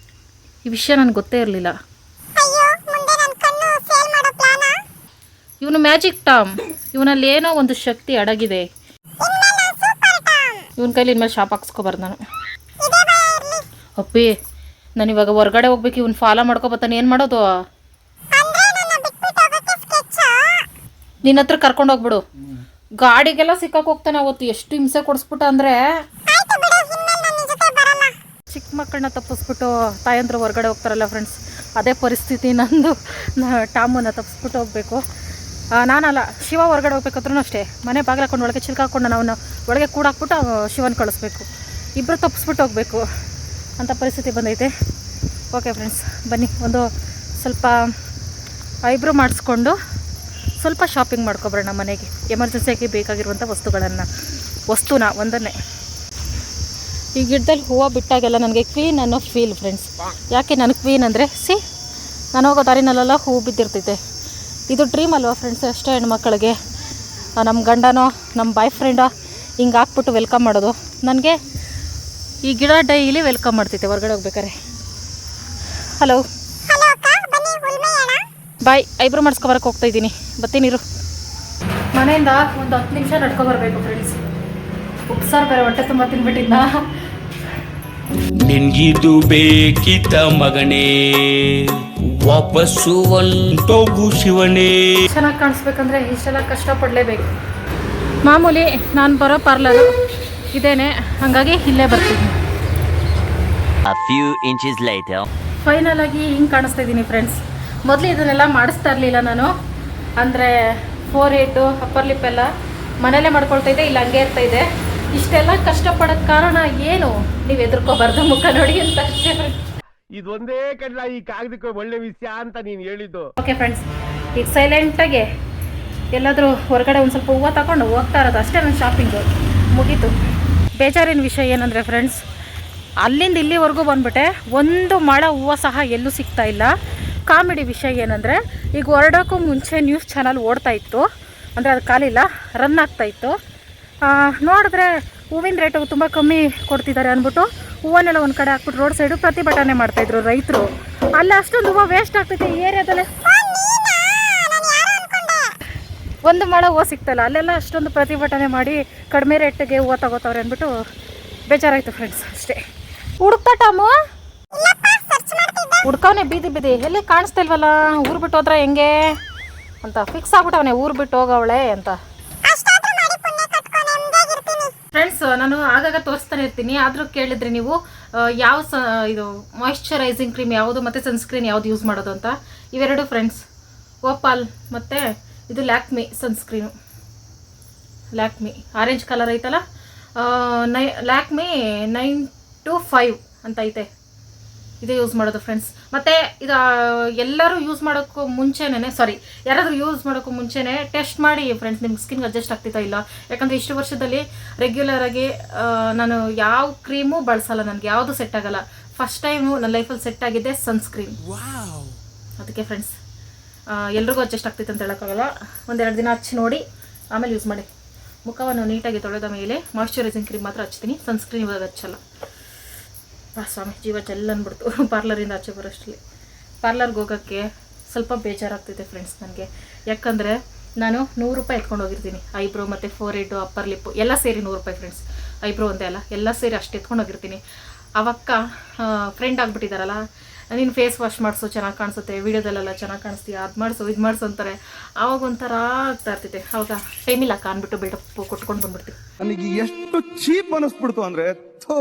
Speaker 1: ಈ ವಿಷಯ ನನಗೆ ಗೊತ್ತೇ ಇರಲಿಲ್ಲ. ಇವನು ಮ್ಯಾಜಿಕ್ ಟಾಮ್. ಇವನಲ್ಲಿ ಏನೋ ಒಂದು ಶಕ್ತಿ ಅಡಗಿದೆ. ಇವನ ಕೈಲಿ ಇನ್ಮೇಲೆ ಶಾಪ್ ಹಾಕ್ಸ್ಕೊಬಾರ್ದು ನಾನು. ಅಪ್ಪಿ, ನಾನು ಇವಾಗ ಹೊರ್ಗಡೆ ಹೋಗ್ಬೇಕು. ಇವ್ನು ಫಾಲೋ ಮಾಡ್ಕೊಬತ್ತಾನೆ. ಏನು ಮಾಡೋದು? ನಿನ್ನ ಹತ್ರ ಕರ್ಕೊಂಡು ಹೋಗ್ಬಿಡು. ಗಾಡಿಗೆಲ್ಲ ಸಿಕ್ಕಕ್ಕೆ ಹೋಗ್ತಾನೆ. ಅವತ್ತು ಎಷ್ಟು ಹಿಂಸೆ ಕೊಡಿಸ್ಬಿಟ್ಟ ಅಂದರೆ, ಚಿಕ್ಕ ಮಕ್ಕಳನ್ನ ತಪ್ಪಿಸ್ಬಿಟ್ಟು ತಾಯಂದ್ರು ಹೊರಗಡೆ ಹೋಗ್ತಾರಲ್ಲ ಫ್ರೆಂಡ್ಸ್, ಅದೇ ಪರಿಸ್ಥಿತಿ ನಂದು. ಟಾಮನ್ನ ತಪ್ಪಿಸ್ಬಿಟ್ಟು ಹೋಗಬೇಕು. ನಾನಲ್ಲ, ಶಿವ ಹೊರಗಡೆ ಹೋಗ್ಬೇಕಾದ್ರೂ ಅಷ್ಟೇ, ಮನೆ ಬಾಗಿಲು ಹಾಕೊಂಡು ಒಳಗೆ ಚಿಲ್ಕ ಹಾಕೊಂಡು ನಾವು ಒಳಗೆ ಕೂಡಾಕ್ಬಿಟ್ಟು ಶಿವನ ಕಳಿಸ್ಬೇಕು. ಇಬ್ಬರು ತಪ್ಪಿಸ್ಬಿಟ್ಟು ಹೋಗಬೇಕು ಅಂತ ಪರಿಸ್ಥಿತಿ ಬಂದೈತೆ. ಓಕೆ ಫ್ರೆಂಡ್ಸ್, ಬನ್ನಿ ಒಂದು ಸ್ವಲ್ಪ ಐಬ್ರೋ ಮಾಡಿಸ್ಕೊಂಡು ಸ್ವಲ್ಪ ಶಾಪಿಂಗ್ ಮಾಡ್ಕೊಬರೋಣ ಮನೆಗೆ. ಎಮರ್ಜೆನ್ಸಿಯಾಗಿ ಬೇಕಾಗಿರುವಂಥ ವಸ್ತುನ ಒಂದನ್ನೇ. ಈ ಗಿಡದಲ್ಲಿ ಹೂವು ಬಿಟ್ಟಾಗೆಲ್ಲ ನನಗೆ ಕ್ವೀನ್ ಅನ್ನೋ ಫೀಲ್ ಫ್ರೆಂಡ್ಸ್. ಯಾಕೆ ನನಗೆ ಕ್ವೀನ್ ಅಂದರೆ, ನಾನು ಹೋಗೋ ದಾರಿನಲ್ಲೆಲ್ಲ ಹೂವು ಬಿದ್ದಿರ್ತೈತೆ. ಇದು ಡ್ರೀಮ್ ಅಲ್ವಾ ಫ್ರೆಂಡ್ಸ್? ಎಷ್ಟೋ ಹೆಣ್ಮಕ್ಳಿಗೆ ನಮ್ಮ ಗಂಡನೋ ನಮ್ಮ ಬಾಯ್ ಫ್ರೆಂಡೋ ಹಿಂಗೆ ಹಾಕ್ಬಿಟ್ಟು ವೆಲ್ಕಮ್ ಮಾಡೋದು. ನನಗೆ ಈ ಗಿಡ ಡೈಲಿ ವೆಲ್ಕಮ್ ಮಾಡ್ತೈತೆ ಹೊರಗಡೆ ಹೋಗ್ಬೇಕಾರೆ. ಹಲೋ ಬಾಯ್, ಐಬ್ರೋ ಮಾಡಿಸ್ಕೊಬರಕ್ಕೆ ಹೋಗ್ತಾಯಿದ್ದೀನಿ. ಬರ್ತೀನಿರು. ಮನೆಯಿಂದ ಒಂದು 10 ನಿಮಿಷ ನಡ್ಕೊಬರ್ಬೇಕು ಫ್ರೆಂಡ್ಸ್. ಉಪ್ಸಾರು ಬೇರೆ ಹೊಟ್ಟೆ ತುಂಬ ತಿನ್ಬಿಟ್ಟಿದ್ದ.
Speaker 2: ನಿನ್ಗಿದು ಬೇಕಿತ್ತ ಮಗನೇ, ವಾಪಸ್ಸು ಒಂಟೋಗು ಶಿವನೇ.
Speaker 1: ಚೆನ್ನಾಗಿ ಕಾಣಿಸ್ಬೇಕಂದ್ರೆ ಇಷ್ಟೆಲ್ಲ ಕಷ್ಟಪಡಲೇಬೇಕು. ಮಾಮೂಲಿ ನಾನು ಬರೋ ಪಾರ್ಲರು ಇದೇನೆ, ಹಾಗಾಗಿ ಇಲ್ಲೇ ಬರ್ತೀನಿ. ಫೈನಲ್ ಆಗಿ ಹಿಂಗೆ ಕಾಣಿಸ್ತಾ ಇದ್ದೀನಿ ಫ್ರೆಂಡ್ಸ್. ಮೊದಲು ಇದನ್ನೆಲ್ಲ ಮಾಡಿಸ್ತಾ ಇರಲಿಲ್ಲ ನಾನು. ಅಂದರೆ 4-8 ಅಪ್ಪರ್ ಲಿಪ್ ಎಲ್ಲ ಮನೇಲೇ ಮಾಡ್ಕೊಳ್ತಾ ಇದ್ದೆ, ಇಲ್ಲ ಹಂಗೆ ಇರ್ತಾಯಿದೆ. ಇಷ್ಟೆಲ್ಲ ಕಷ್ಟಪಡೋಕ್ಕೆ ಕಾರಣ ಏನು? ನೀವು ಎದುರ್ಕೋಬಾರ್ದು, ಮುಖ ನೋಡಿ ಅಂತ ಅಷ್ಟೇ.
Speaker 4: ಇದೊಂದೇ ಕಡ್ಲ ಈ ಕಾಗದಕ್ಕೆ ಒಳ್ಳೆ ವಿಷಯ ಅಂತ ನೀನು ಹೇಳಿದ್ದು.
Speaker 1: ಓಕೆ ಫ್ರೆಂಡ್ಸ್, ಈಗ ಸೈಲೆಂಟಾಗಿ ಎಲ್ಲಾದರೂ ಹೊರಗಡೆ ಒಂದು ಸ್ವಲ್ಪ ಹೂವು ತಗೊಂಡು ಹೋಗ್ತಾ ಇರೋದು ಅಷ್ಟೇ. ನನ್ನ ಶಾಪಿಂಗು ಮುಗೀತು. ಬೇಜಾರಿನ ವಿಷಯ ಏನಂದರೆ ಫ್ರೆಂಡ್ಸ್, ಅಲ್ಲಿಂದ ಇಲ್ಲಿವರೆಗೂ ಬಂದ್ಬಿಟ್ಟೆ, ಒಂದು ಮೊಳ ಹೂವು ಸಹ ಎಲ್ಲೂ ಸಿಗ್ತಾ ಇಲ್ಲ. ಕಾಮಿಡಿ ವಿಷಯ ಏನಂದರೆ, ಈಗ ಹೊರಡೋಕ್ಕೂ ಮುಂಚೆ ನ್ಯೂಸ್ ಚಾನಲ್ ಓಡ್ತಾ ಇತ್ತು, ಅಂದರೆ ಅದು ಕಾಲಿಲ್ಲ, ರನ್ ಆಗ್ತಾಯಿತ್ತು. ನೋಡಿದ್ರೆ ಹೂವಿನ ರೇಟು ತುಂಬ ಕಮ್ಮಿ ಕೊಡ್ತಿದ್ದಾರೆ ಅಂದ್ಬಿಟ್ಟು ಹೂವನ್ನೆಲ್ಲ ಒಂದು ಕಡೆ ಹಾಕ್ಬಿಟ್ಟು ರೋಡ್ ಸೈಡು ಪ್ರತಿಭಟನೆ ಮಾಡ್ತಾಯಿದ್ರು ರೈತರು. ಅಲ್ಲಿ ಅಷ್ಟೊಂದು ಹೂವು ವೇಸ್ಟ್ ಆಗ್ತೈತೆ ಈ ಏರಿಯಾದಲ್ಲೇ. ಒಂದು ಮೊಳ ಹೂವು ಸಿಗ್ತಲ್ಲ, ಅಲ್ಲೆಲ್ಲ ಅಷ್ಟೊಂದು ಪ್ರತಿಭಟನೆ ಮಾಡಿ ಕಡಿಮೆ ರೇಟಿಗೆ ಹೂವು ತಗೋತಾವ್ರೆ ಅಂದ್ಬಿಟ್ಟು ಬೇಜಾರಾಯಿತು ಫ್ರೆಂಡ್ಸ್ ಅಷ್ಟೇ. ಹುಡುಕ್ತಾ ಟಾಮು? ಹುಡ್ಕವನೆ ಬೀದಿ ಎಲ್ಲಿ ಕಾಣಿಸ್ತಾ ಇಲ್ವಲ್ಲ. ಊರು ಬಿಟ್ಟು ಹೋದ್ರೆ ಹೆಂಗೆ ಅಂತ ಫಿಕ್ಸ್ ಆಗ್ಬಿಟ್ಟವನೆ, ಊರು ಬಿಟ್ಟು ಹೋಗವಳೆ ಅಂತ. ಫ್ರೆಂಡ್ಸ್, ನಾನು ಆಗಾಗ ತೋರಿಸ್ತಾನೆ ಇರ್ತೀನಿ. ಆದರೂ ಕೇಳಿದ್ರಿ ನೀವು ಯಾವ ಇದು ಮಾಯಿಶ್ಚರೈಸಿಂಗ್ ಕ್ರೀಮ್ ಯಾವುದು ಮತ್ತು ಸನ್ಸ್ಕ್ರೀನ್ ಯಾವುದು ಯೂಸ್ ಮಾಡೋದು ಅಂತ. ಇವೆರಡು ಫ್ರೆಂಡ್ಸ್, ಓಪಾಲ್ ಮತ್ತು ಇದು Lakme sunscreen. Lakme orange colour ಐತಲ್ಲ, ಲ್ಯಾಕ್ಮಿ 925 ಅಂತ ಐತೆ. ಇದೇ ಯೂಸ್ ಮಾಡೋದು ಫ್ರೆಂಡ್ಸ್. ಮತ್ತು ಇದು ಎಲ್ಲರೂ ಯೂಸ್ ಮಾಡೋಕ್ಕೂ ಮುಂಚೆನೇ, ಯಾರಾದರೂ ಯೂಸ್ ಮಾಡೋಕ್ಕೂ ಮುಂಚೆನೇ ಟೆಸ್ಟ್ ಮಾಡಿ ಫ್ರೆಂಡ್ಸ್, ನಿಮ್ಗೆ ಸ್ಕಿನ್ಗೆ ಅಡ್ಜಸ್ಟ್ ಆಗ್ತಿತ್ತಾ ಇಲ್ಲ. ಯಾಕಂದರೆ ಇಷ್ಟು ವರ್ಷದಲ್ಲಿ ರೆಗ್ಯುಲರಾಗಿ ನಾನು ಯಾವ ಕ್ರೀಮು ಬಳಸಲ್ಲ, ನನಗೆ ಯಾವುದು ಸೆಟ್ ಆಗಲ್ಲ. ಫಸ್ಟ್ ಟೈಮು ನನ್ನ ಲೈಫಲ್ಲಿ ಸೆಟ್ ಆಗಿದ್ದೆ ಸನ್ಸ್ಕ್ರೀನ್. ಅದಕ್ಕೆ ಫ್ರೆಂಡ್ಸ್, ಎಲ್ರಿಗೂ ಅಡ್ಜಸ್ಟ್ ಆಗ್ತೈತೆ ಅಂತ ಹೇಳೋಕ್ಕಾಗಲ್ಲ. 1-2 ದಿನ ಹಚ್ಚಿ ನೋಡಿ ಆಮೇಲೆ ಯೂಸ್ ಮಾಡಿ. ಮುಖವನ್ನು ನೀಟಾಗಿ ತೊಳೆದ ಮೇಲೆ ಮಾಯಿಶ್ಚರೈಸಿಂಗ್ ಕ್ರೀಮ್ ಮಾತ್ರ ಹಚ್ತೀನಿ, ಸನ್ಸ್ಕ್ರೀನ್ ಇವಾಗ ಹಚ್ಚಲ್ಲ. ಸ್ವಾಮಿ, ಜೀವ ಜಲ್ ಅಂದ್ಬಿಡ್ತು ಪಾರ್ಲರಿಂದ ಆಚೆ ಬರೋಷ್ಟರಲ್ಲಿ. ಪಾರ್ಲರ್ಗೆ ಹೋಗೋಕ್ಕೆ ಸ್ವಲ್ಪ ಬೇಜಾರಾಗ್ತಿದೆ ಫ್ರೆಂಡ್ಸ್ ನನಗೆ. ಯಾಕಂದರೆ ನಾನು 100 ರೂಪಾಯಿ ಎತ್ಕೊಂಡು ಹೋಗಿರ್ತೀನಿ. ಐಬ್ರೋ ಮತ್ತು ಫೋರ್ಹೆಡ್ಡು ಅಪ್ಪರ್ ಲಿಪ್ಪು ಎಲ್ಲ ಸೇರಿ 100 ರೂಪಾಯಿ ಫ್ರೆಂಡ್ಸ್. ಐಬ್ರೋ ಒಂದೇ ಅಲ್ಲ, ಎಲ್ಲ ಸೇರಿ ಅಷ್ಟು ಎತ್ಕೊಂಡು ಹೋಗಿರ್ತೀನಿ. ಅವಕ್ಕ ಫ್ರೆಂಡ್ ಆಗಿಬಿಟ್ಟಿದ್ದಾರಲ್ಲ, ನೀನು ಫೇಸ್ ವಾಶ್ ಮಾಡಿಸು ಚೆನ್ನಾಗಿ ಕಾಣಿಸುತ್ತೆ, ವೀಡಿಯೋದಲ್ಲೆಲ್ಲ ಚೆನ್ನಾಗಿ ಕಾಣಿಸ್ತೀಯ, ಅದು ಮಾಡಿಸು ಇದು ಮಾಡಿಸು ಅಂತಾರೆ. ಆವಾಗ ಒಂಥರ ಆಗ್ತಾ ಇರ್ತೈತೆ. ಆವಾಗ ಟೈಮಿಲ್ಲ ಅಂದ್ಬಿಟ್ಟು ಬಿಲ್ಡಪ್ ಕೊಟ್ಕೊಂಡು ಬಂದ್ಬಿಡ್ತೀವಿ.
Speaker 5: ನನಗೆ ಎಷ್ಟು ಚೀಪ್ ಅನಿಸ್ಬಿಡ್ತು ಅಂದರೆ, ಥೋ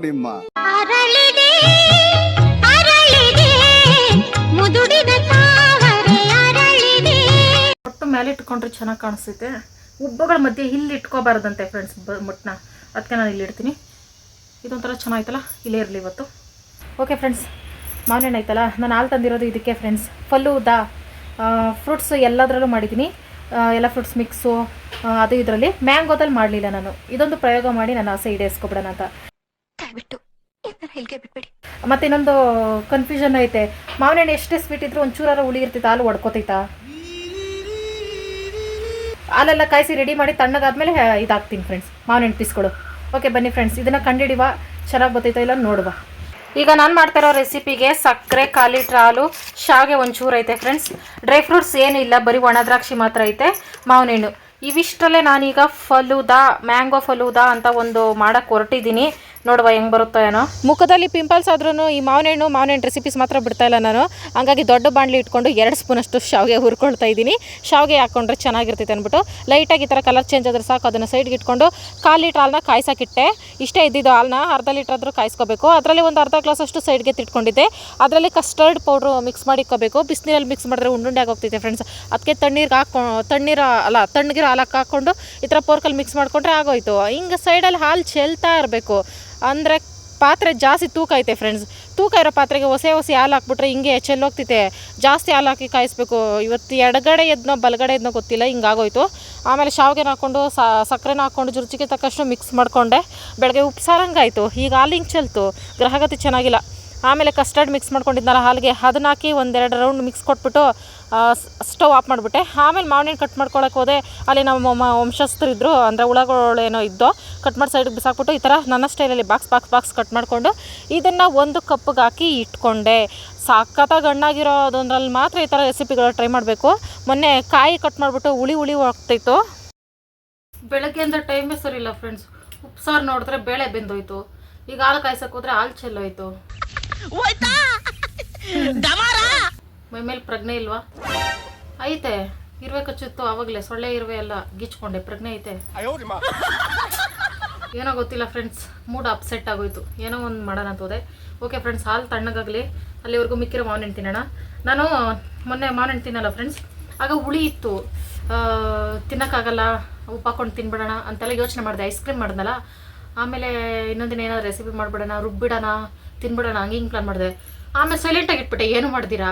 Speaker 5: ನಿಮ್ಮ
Speaker 6: ಅರಳಿದೆ
Speaker 1: ಇಟ್ಕೊಂಡ್ರೆ ಚೆನ್ನಾಗಿ ಕಾಣಿಸ್ತೈತೆ. ಉಬ್ಬಗಳ ಮಧ್ಯೆ ಇಲ್ಲಿ ಇಟ್ಕೋಬಾರ್ದಂತೆ ಫ್ರೆಂಡ್ಸ್ ಮುಟ್ಟನ, ಅದಕ್ಕೆ ನಾನು ಇಲ್ಲಿ ಇಡ್ತೀನಿ. ಇದೊಂಥರ ಚೆನ್ನಾಗಿತ್ತಲ್ಲ, ಇಲ್ಲೇ ಇರಲಿ ಇವತ್ತು. ಓಕೆ ಫ್ರೆಂಡ್ಸ್, ಮಾವಿನ ಹಣ್ಣು ಆಯ್ತಲ್ಲ, ನಾನು ಹಾಲು ತಂದಿರೋದು ಇದಕ್ಕೆ ಫ್ರೆಂಡ್ಸ್. ಫಲ್ಲೂದಾ ಫ್ರೂಟ್ಸ್ ಎಲ್ಲದರಲ್ಲೂ ಮಾಡಿದ್ದೀನಿ, ಎಲ್ಲ ಫ್ರೂಟ್ಸ್ ಮಿಕ್ಸು ಅದು. ಇದರಲ್ಲಿ ಮ್ಯಾಂಗೋದಲ್ಲಿ ಮಾಡಲಿಲ್ಲ ನಾನು. ಇದೊಂದು ಪ್ರಯೋಗ ಮಾಡಿ ನಾನು ಆಸೆ ಈಡೇರಿಸ್ಕೊಬಿಡೋಣ ಅಂತ. ಮತ್ತು ಇನ್ನೊಂದು ಕನ್ಫ್ಯೂಷನ್ ಐತೆ, ಮಾವಿನ ಹಣ್ಣು ಎಷ್ಟೇ ಸ್ವೀಟ್ ಇದ್ರೂ ಒಂಚೂರಾರ ಹುಳಿ ಇರ್ತೈತೆ, ಹಾಲು ಹೊಡ್ಕೋತೈತಾ. ಹಾಲೆಲ್ಲ ಕಾಯಿಸಿ ರೆಡಿ ಮಾಡಿ ತಣ್ಣಗಾದ್ಮೇಲೆ ಇದಾಗ್ತೀನಿ ಫ್ರೆಂಡ್ಸ್ ಮಾವಿನ ಹಣ್ಣು ಪೀಸ್ಗಳು. ಓಕೆ ಬನ್ನಿ ಫ್ರೆಂಡ್ಸ್, ಇದನ್ನು ಕಂಡಿಡಿವ, ಚೆನ್ನಾಗಿ ಬರ್ತೈತೋ ಇಲ್ಲ ನೋಡುವ. ಈಗ ನಾನು ಮಾಡ್ತಾಯಿರೋ ರೆಸಿಪಿಗೆ ಸಕ್ಕರೆ, 1/4 ಲೀಟ್ರ್ ಹಾಲು, ಶಾವಿಗೆ ಒಂಚೂರು ಐತೆ ಫ್ರೆಂಡ್ಸ್. ಡ್ರೈ ಫ್ರೂಟ್ಸ್ ಏನೂ ಇಲ್ಲ, ಬರೀ ಒಣ ದ್ರಾಕ್ಷಿ ಮಾತ್ರ ಐತೆ, ಮಾವಿನ ಹಣ್ಣು. ಇವಿಷ್ಟರಲ್ಲೇ ನಾನೀಗ ಫಲೂದಾ, ಮ್ಯಾಂಗೋ ಫಲೂದಾ ಅಂತ ಒಂದು ಮಾಡೋಕ್ಕೆ ಹೊರಟಿದ್ದೀನಿ. ನೋಡುವ ಹೆಂಗೆ ಬರುತ್ತೋ ಏನೋ.
Speaker 3: ಮುಖದಲ್ಲಿ ಪಿಂಪಲ್ಸ್ ಆದ್ರೂ ಈ ಮಾವಿನ ಹಣ್ಣು ರೆಸಿಪೀಸ್ ಮಾತ್ರ ಬಿಡ್ತಾ ಇಲ್ಲ ನಾನು. ಹಂಗಾಗಿ ದೊಡ್ಡ ಬಾಣಲಿ ಇಟ್ಕೊಂಡು 2 ಸ್ಪೂನಷ್ಟು ಶಾವಿಗೆ ಹುರ್ಕೊಳ್ತಾ ಇದ್ದೀನಿ. ಶಾವಿಗೆ ಹಾಕ್ಕೊಂಡ್ರೆ ಚೆನ್ನಾಗಿರ್ತೈತೆ ಅಂದ್ಬಿಟ್ಟು ಲೈಟಾಗಿ ಈ ಥರ ಕಲರ್ ಚೇಂಜ್ ಆದ್ರೆ ಸಾಕು. ಅದನ್ನು ಸೈಡ್ಗೆ ಇಟ್ಕೊಂಡು 1/4 ಲೀಟ್ರ್ ಹಾಲನ್ನ ಕಾಯಿಸೋಕ್ಕಿಟ್ಟೆ. ಇಷ್ಟೇ ಇದ್ದಿದ್ದು ಹಾಲನ್ನ, ಅರ್ಧ ಲೀಟ್ರ್ ಆದರೂ ಕಾಯಿಸ್ಕೋಬೇಕು. ಅದರಲ್ಲಿ ಒಂದು ಅರ್ಧ ಗ್ಲಾಸಷ್ಟು ಸೈಡ್ಗೆ ತಿಟ್ಕೊಂಡಿದ್ದೆ. ಅದರಲ್ಲಿ ಕಸ್ಟರ್ಡ್ ಪೌಡ್ರು ಮಿಕ್ಸ್ ಮಾಡಿ ಇಕ್ಕೋಬೇಕು. ಬಿಸಿನೀರಲ್ಲಿ ಮಿಕ್ಸ್ ಮಾಡಿದ್ರೆ ಉಂಡುಂಡೆ ಆಗೋಗ್ತೈತೆ ಫ್ರೆಂಡ್ಸ್. ಅದಕ್ಕೆ ತಣ್ಣಗಿರೋ ಹಾಲಕ್ಕೆ ಹಾಕ್ಕೊಂಡು ಈ ಥರ ಪೋರ್ಕಲ್ಲಿ ಮಿಕ್ಸ್ ಮಾಡಿಕೊಂಡ್ರೆ ಆಗೋಯ್ತು. ಹಿಂಗೆ ಸೈಡಲ್ಲಿ ಹಾಲು ಚೆಲ್ತಾ ಇರಬೇಕು. ಅಂದರೆ ಪಾತ್ರೆ ಜಾಸ್ತಿ ತೂಕ ಐತೆ ಫ್ರೆಂಡ್ಸ್. ತೂಕ ಇರೋ ಪಾತ್ರೆಗೆ ಹೊಸ ಹಾಲು ಹಾಕ್ಬಿಟ್ರೆ ಹಿಂಗೆ ಚೆಲ್ಲೋಗ್ತೈತೆ. ಜಾಸ್ತಿ ಹಾಲು ಹಾಕಿ ಕಾಯಿಸ್ಬೇಕು. ಇವತ್ತು ಎಡಗಡೆ ಎದ್ನೋ ಬಲಗಡೆ ಎದ್ನೋ ಗೊತ್ತಿಲ್ಲ, ಹಿಂಗಾಗೋಯ್ತು. ಆಮೇಲೆ ಶಾವಿಗೆನ ಹಾಕ್ಕೊಂಡು ಸಕ್ಕರೆನ ಹಾಕ್ಕೊಂಡು ರುಚಿಗೆ ತಕ್ಕಷ್ಟು ಮಿಕ್ಸ್ ಮಾಡಿಕೊಂಡೆ. ಬೆಳಗ್ಗೆ ಉಪ್ಸಾರಂಗಾಯಿತು. ಈಗ ಹಾಲು ಹಿಂಗೆ ಚೆಲ್ತು, ಗ್ರಹಗತಿ ಚೆನ್ನಾಗಿಲ್ಲ. ಆಮೇಲೆ ಕಸ್ಟರ್ಡ್ ಮಿಕ್ಸ್ ಮಾಡ್ಕೊಂಡಿದ್ನಲ್ಲ ಹಾಲಿಗೆ, ಅದನ್ನ ಹಾಕಿ 1-2 ರೌಂಡ್ ಮಿಕ್ಸ್ ಕೊಟ್ಬಿಟ್ಟು ಸ್ಟವ್ ಆಫ್ ಮಾಡಿಬಿಟ್ಟೆ. ಆಮೇಲೆ ಮಾವಿನ ಹಣ್ಣು ಕಟ್ ಮಾಡ್ಕೊಳಕ್ಕೆ ಹೋದೆ. ಅಲ್ಲಿ ನಮ್ಮ ವಂಶಸ್ಥರಿದ್ದರು, ಅಂದರೆ ಹುಳಗಳೇನೋ ಇದ್ದೋ, ಕಟ್ ಮಾಡಿ ಸೈಡಿಗೆ ಬಿಸಾಕ್ಬಿಟ್ಟು ಈ ಥರ ನನ್ನ ಸ್ಟೈಲಲ್ಲಿ ಬಾಕ್ಸ್ ಕಟ್ ಮಾಡಿಕೊಂಡು ಇದನ್ನು 1 ಕಪ್ಪಿಗೆ ಹಾಕಿ ಇಟ್ಕೊಂಡೆ. ಸಖತ್ತಾಗಿ ಹಣ್ಣಾಗಿರೋದ್ರಲ್ಲಿ ಮಾತ್ರ ಈ ಥರ ರೆಸಿಪಿಗಳು ಟ್ರೈ ಮಾಡಬೇಕು. ಮೊನ್ನೆ ಕಾಯಿ ಕಟ್ ಮಾಡಿಬಿಟ್ಟು ಹುಳಿ ಹೋಗ್ತಾಯಿತ್ತು.
Speaker 1: ಬೆಳಗ್ಗೆಯಿಂದ ಟೈಮೇ ಸರಿ ಇಲ್ಲ ಫ್ರೆಂಡ್ಸ್. ಉಪ್ಸಾರು ನೋಡಿದ್ರೆ ಬೇಳೆ ಬೆಂದೋಯ್ತು. ಈಗ ಹಾಲು ಕಾಯ್ಸಕ್ಕೆ ಹೋದ್ರೆ ಹಾಲು ಚೆಲ್ಲೋಯ್ತು. ಮೈ ಮೇಲೆ ಪ್ರಜ್ಞೆ ಇಲ್ವಾ? ಐತೆ, ಇರುವೆ ಕಚ್ಚಿತ್ತು ಆವಾಗಲೇ. ಸೊಳ್ಳೆ ಇರುವೆ ಎಲ್ಲ ಗೀಚ್ಕೊಂಡೆ, ಪ್ರಜ್ಞೆ ಐತೆ. ಏನೋ ಗೊತ್ತಿಲ್ಲ ಫ್ರೆಂಡ್ಸ್, ಮೂಡ್ ಅಪ್ಸೆಟ್ ಆಗೋಯ್ತು. ಏನೋ ಒಂದು ಮಾಡೋಣ ಅಂತ ಹೋದೆ. ಓಕೆ ಫ್ರೆಂಡ್ಸ್, ಹಾಲು ತಣ್ಣಗಾಗಲಿ, ಅಲ್ಲಿವರೆಗೂ ಮಿಕ್ಕಿರೋ ಮಾವಿನ ಹಣ್ಣು ತಿನ್ನೋಣ. ನಾನು ಮೊನ್ನೆ ಮಾವಿನ ಹಣ್ಣು ತಿನ್ನಲ್ಲ ಫ್ರೆಂಡ್ಸ್, ಆಗ ಹುಳಿ ಇತ್ತು, ತಿನ್ನೋಕ್ಕಾಗಲ್ಲ, ಉಪ್ಪು ಹಾಕ್ಕೊಂಡು ತಿನ್ಬಿಡೋಣ ಅಂತೆಲ್ಲ ಯೋಚನೆ ಮಾಡಿದೆ. ಐಸ್ ಕ್ರೀಮ್ ಮಾಡಿದ್ನಲ್ಲ, ಆಮೇಲೆ ಇನ್ನೊಂದಿನ ಏನಾದ್ರು ರೆಸಿಪಿ ಮಾಡಿಬಿಡೋಣ, ರುಬ್ಬಿಡೋಣ, ತಿನ್ಬಿಡೋಣ, ಹಿಂಗೆ ಪ್ಲಾನ್ ಮಾಡಿದೆ. ಆಮೇಲೆ ಸೈಲೆಂಟಾಗಿ ಇಟ್ಬಿಟ್ಟೆ, ಏನು ಮಾಡ್ದಿರಾ.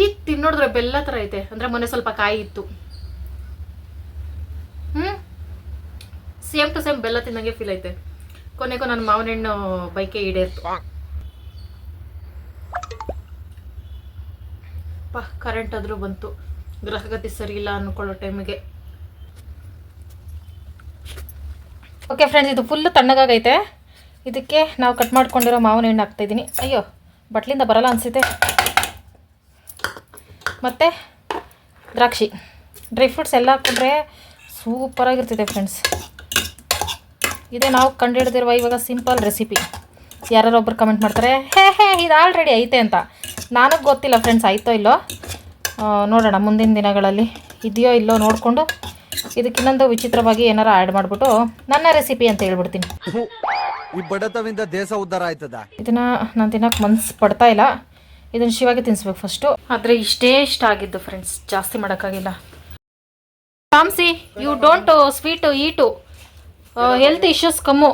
Speaker 1: ಈಗ ತಿನ್ನೋಡಿದ್ರೆ ಬೆಲ್ಲ ಥರ ಐತೆ. ಅಂದರೆ ಮೊನ್ನೆ ಸ್ವಲ್ಪ ಕಾಯಿ ಇತ್ತು, ಸೇಮ್ ಟು ಸೇಮ್ ಬೆಲ್ಲ ತಿನ್ನಂಗೆ ಫೀಲ್ ಐತೆ. ಕೊನೆಗೂ ನನ್ನ ಮಾವಿನ ಹಣ್ಣು ಬೈಕೆ ಈಡೇರ್ತು. ಕರೆಂಟ್ ಆದರೂ ಬಂತು. ಗ್ರಹಗತಿ ಸರಿ ಇಲ್ಲ ಅಂದ್ಕೊಳ್ಳೋ ಟೈಮಿಗೆ. ಓಕೆ ಫ್ರೆಂಡ್ಸ್, ಇದು ಫುಲ್ಲು ತಣ್ಣಗಾಗೈತೆ. ಇದಕ್ಕೆ ನಾವು ಕಟ್ ಮಾಡ್ಕೊಂಡಿರೋ ಮಾವಿನ ಹಣ್ಣು ಹಾಕ್ತಾಯಿದ್ದೀನಿ. ಅಯ್ಯೋ, ಬಟ್ಲಿಂದ ಬರಲ್ಲ ಅನಿಸುತ್ತೆ. ಮತ್ತು ದ್ರಾಕ್ಷಿ, ಡ್ರೈ ಫ್ರೂಟ್ಸ್ ಎಲ್ಲ ಹಾಕ್ಕೊಂಡ್ರೆ ಸೂಪರಾಗಿರ್ತೈತೆ ಫ್ರೆಂಡ್ಸ್. ಇದೇ ನಾವು ಕಂಡುಹಿಡ್ದಿರುವ ಇವಾಗ ಸಿಂಪಲ್ ರೆಸಿಪಿ. ಯಾರೊಬ್ಬರು ಕಮೆಂಟ್ ಮಾಡ್ತಾರೆ, ಹೇ ಇದು ಆಲ್ರೆಡಿ ಐತೆ ಅಂತ. ನನಗೆ ಗೊತ್ತಿಲ್ಲ ಫ್ರೆಂಡ್ಸ್, ಆಯ್ತೋ ಇಲ್ಲೋ ನೋಡೋಣ ಮುಂದಿನ ದಿನಗಳಲ್ಲಿ. ಇದೆಯೋ ಇಲ್ಲೋ ನೋಡಿಕೊಂಡು ಇದಕ್ಕಿನ್ನೊಂದು ವಿಚಿತ್ರವಾಗಿ ಏನಾರ ಆ್ಯಡ್ ಮಾಡಿಬಿಟ್ಟು ನನ್ನ ರೆಸಿಪಿ ಅಂತ ಹೇಳ್ಬಿಡ್ತೀನಿ.
Speaker 5: ಈ ಬಡತವಿಂದ ದೇಶ ಉದ್ಧಾರ ಆಯ್ತದ.
Speaker 1: ಇದನ್ನು ನಾನು ತಿನ್ನೋಕೆ ಮನ್ಸು ಪಡ್ತಾ ಇಲ್ಲ. ಇದನ್ನು ಶಿವಾಗೆ ತಿನ್ನಿಸ್ಬೇಕು ಫಸ್ಟು. ಆದರೆ ಇಷ್ಟ ಆಗಿದ್ದು ಫ್ರೆಂಡ್ಸ್, ಜಾಸ್ತಿ ಮಾಡೋಕ್ಕಾಗಿಲ್ಲ. ತಾಮ್ಸಿ, you don't sweet eat, health issues come.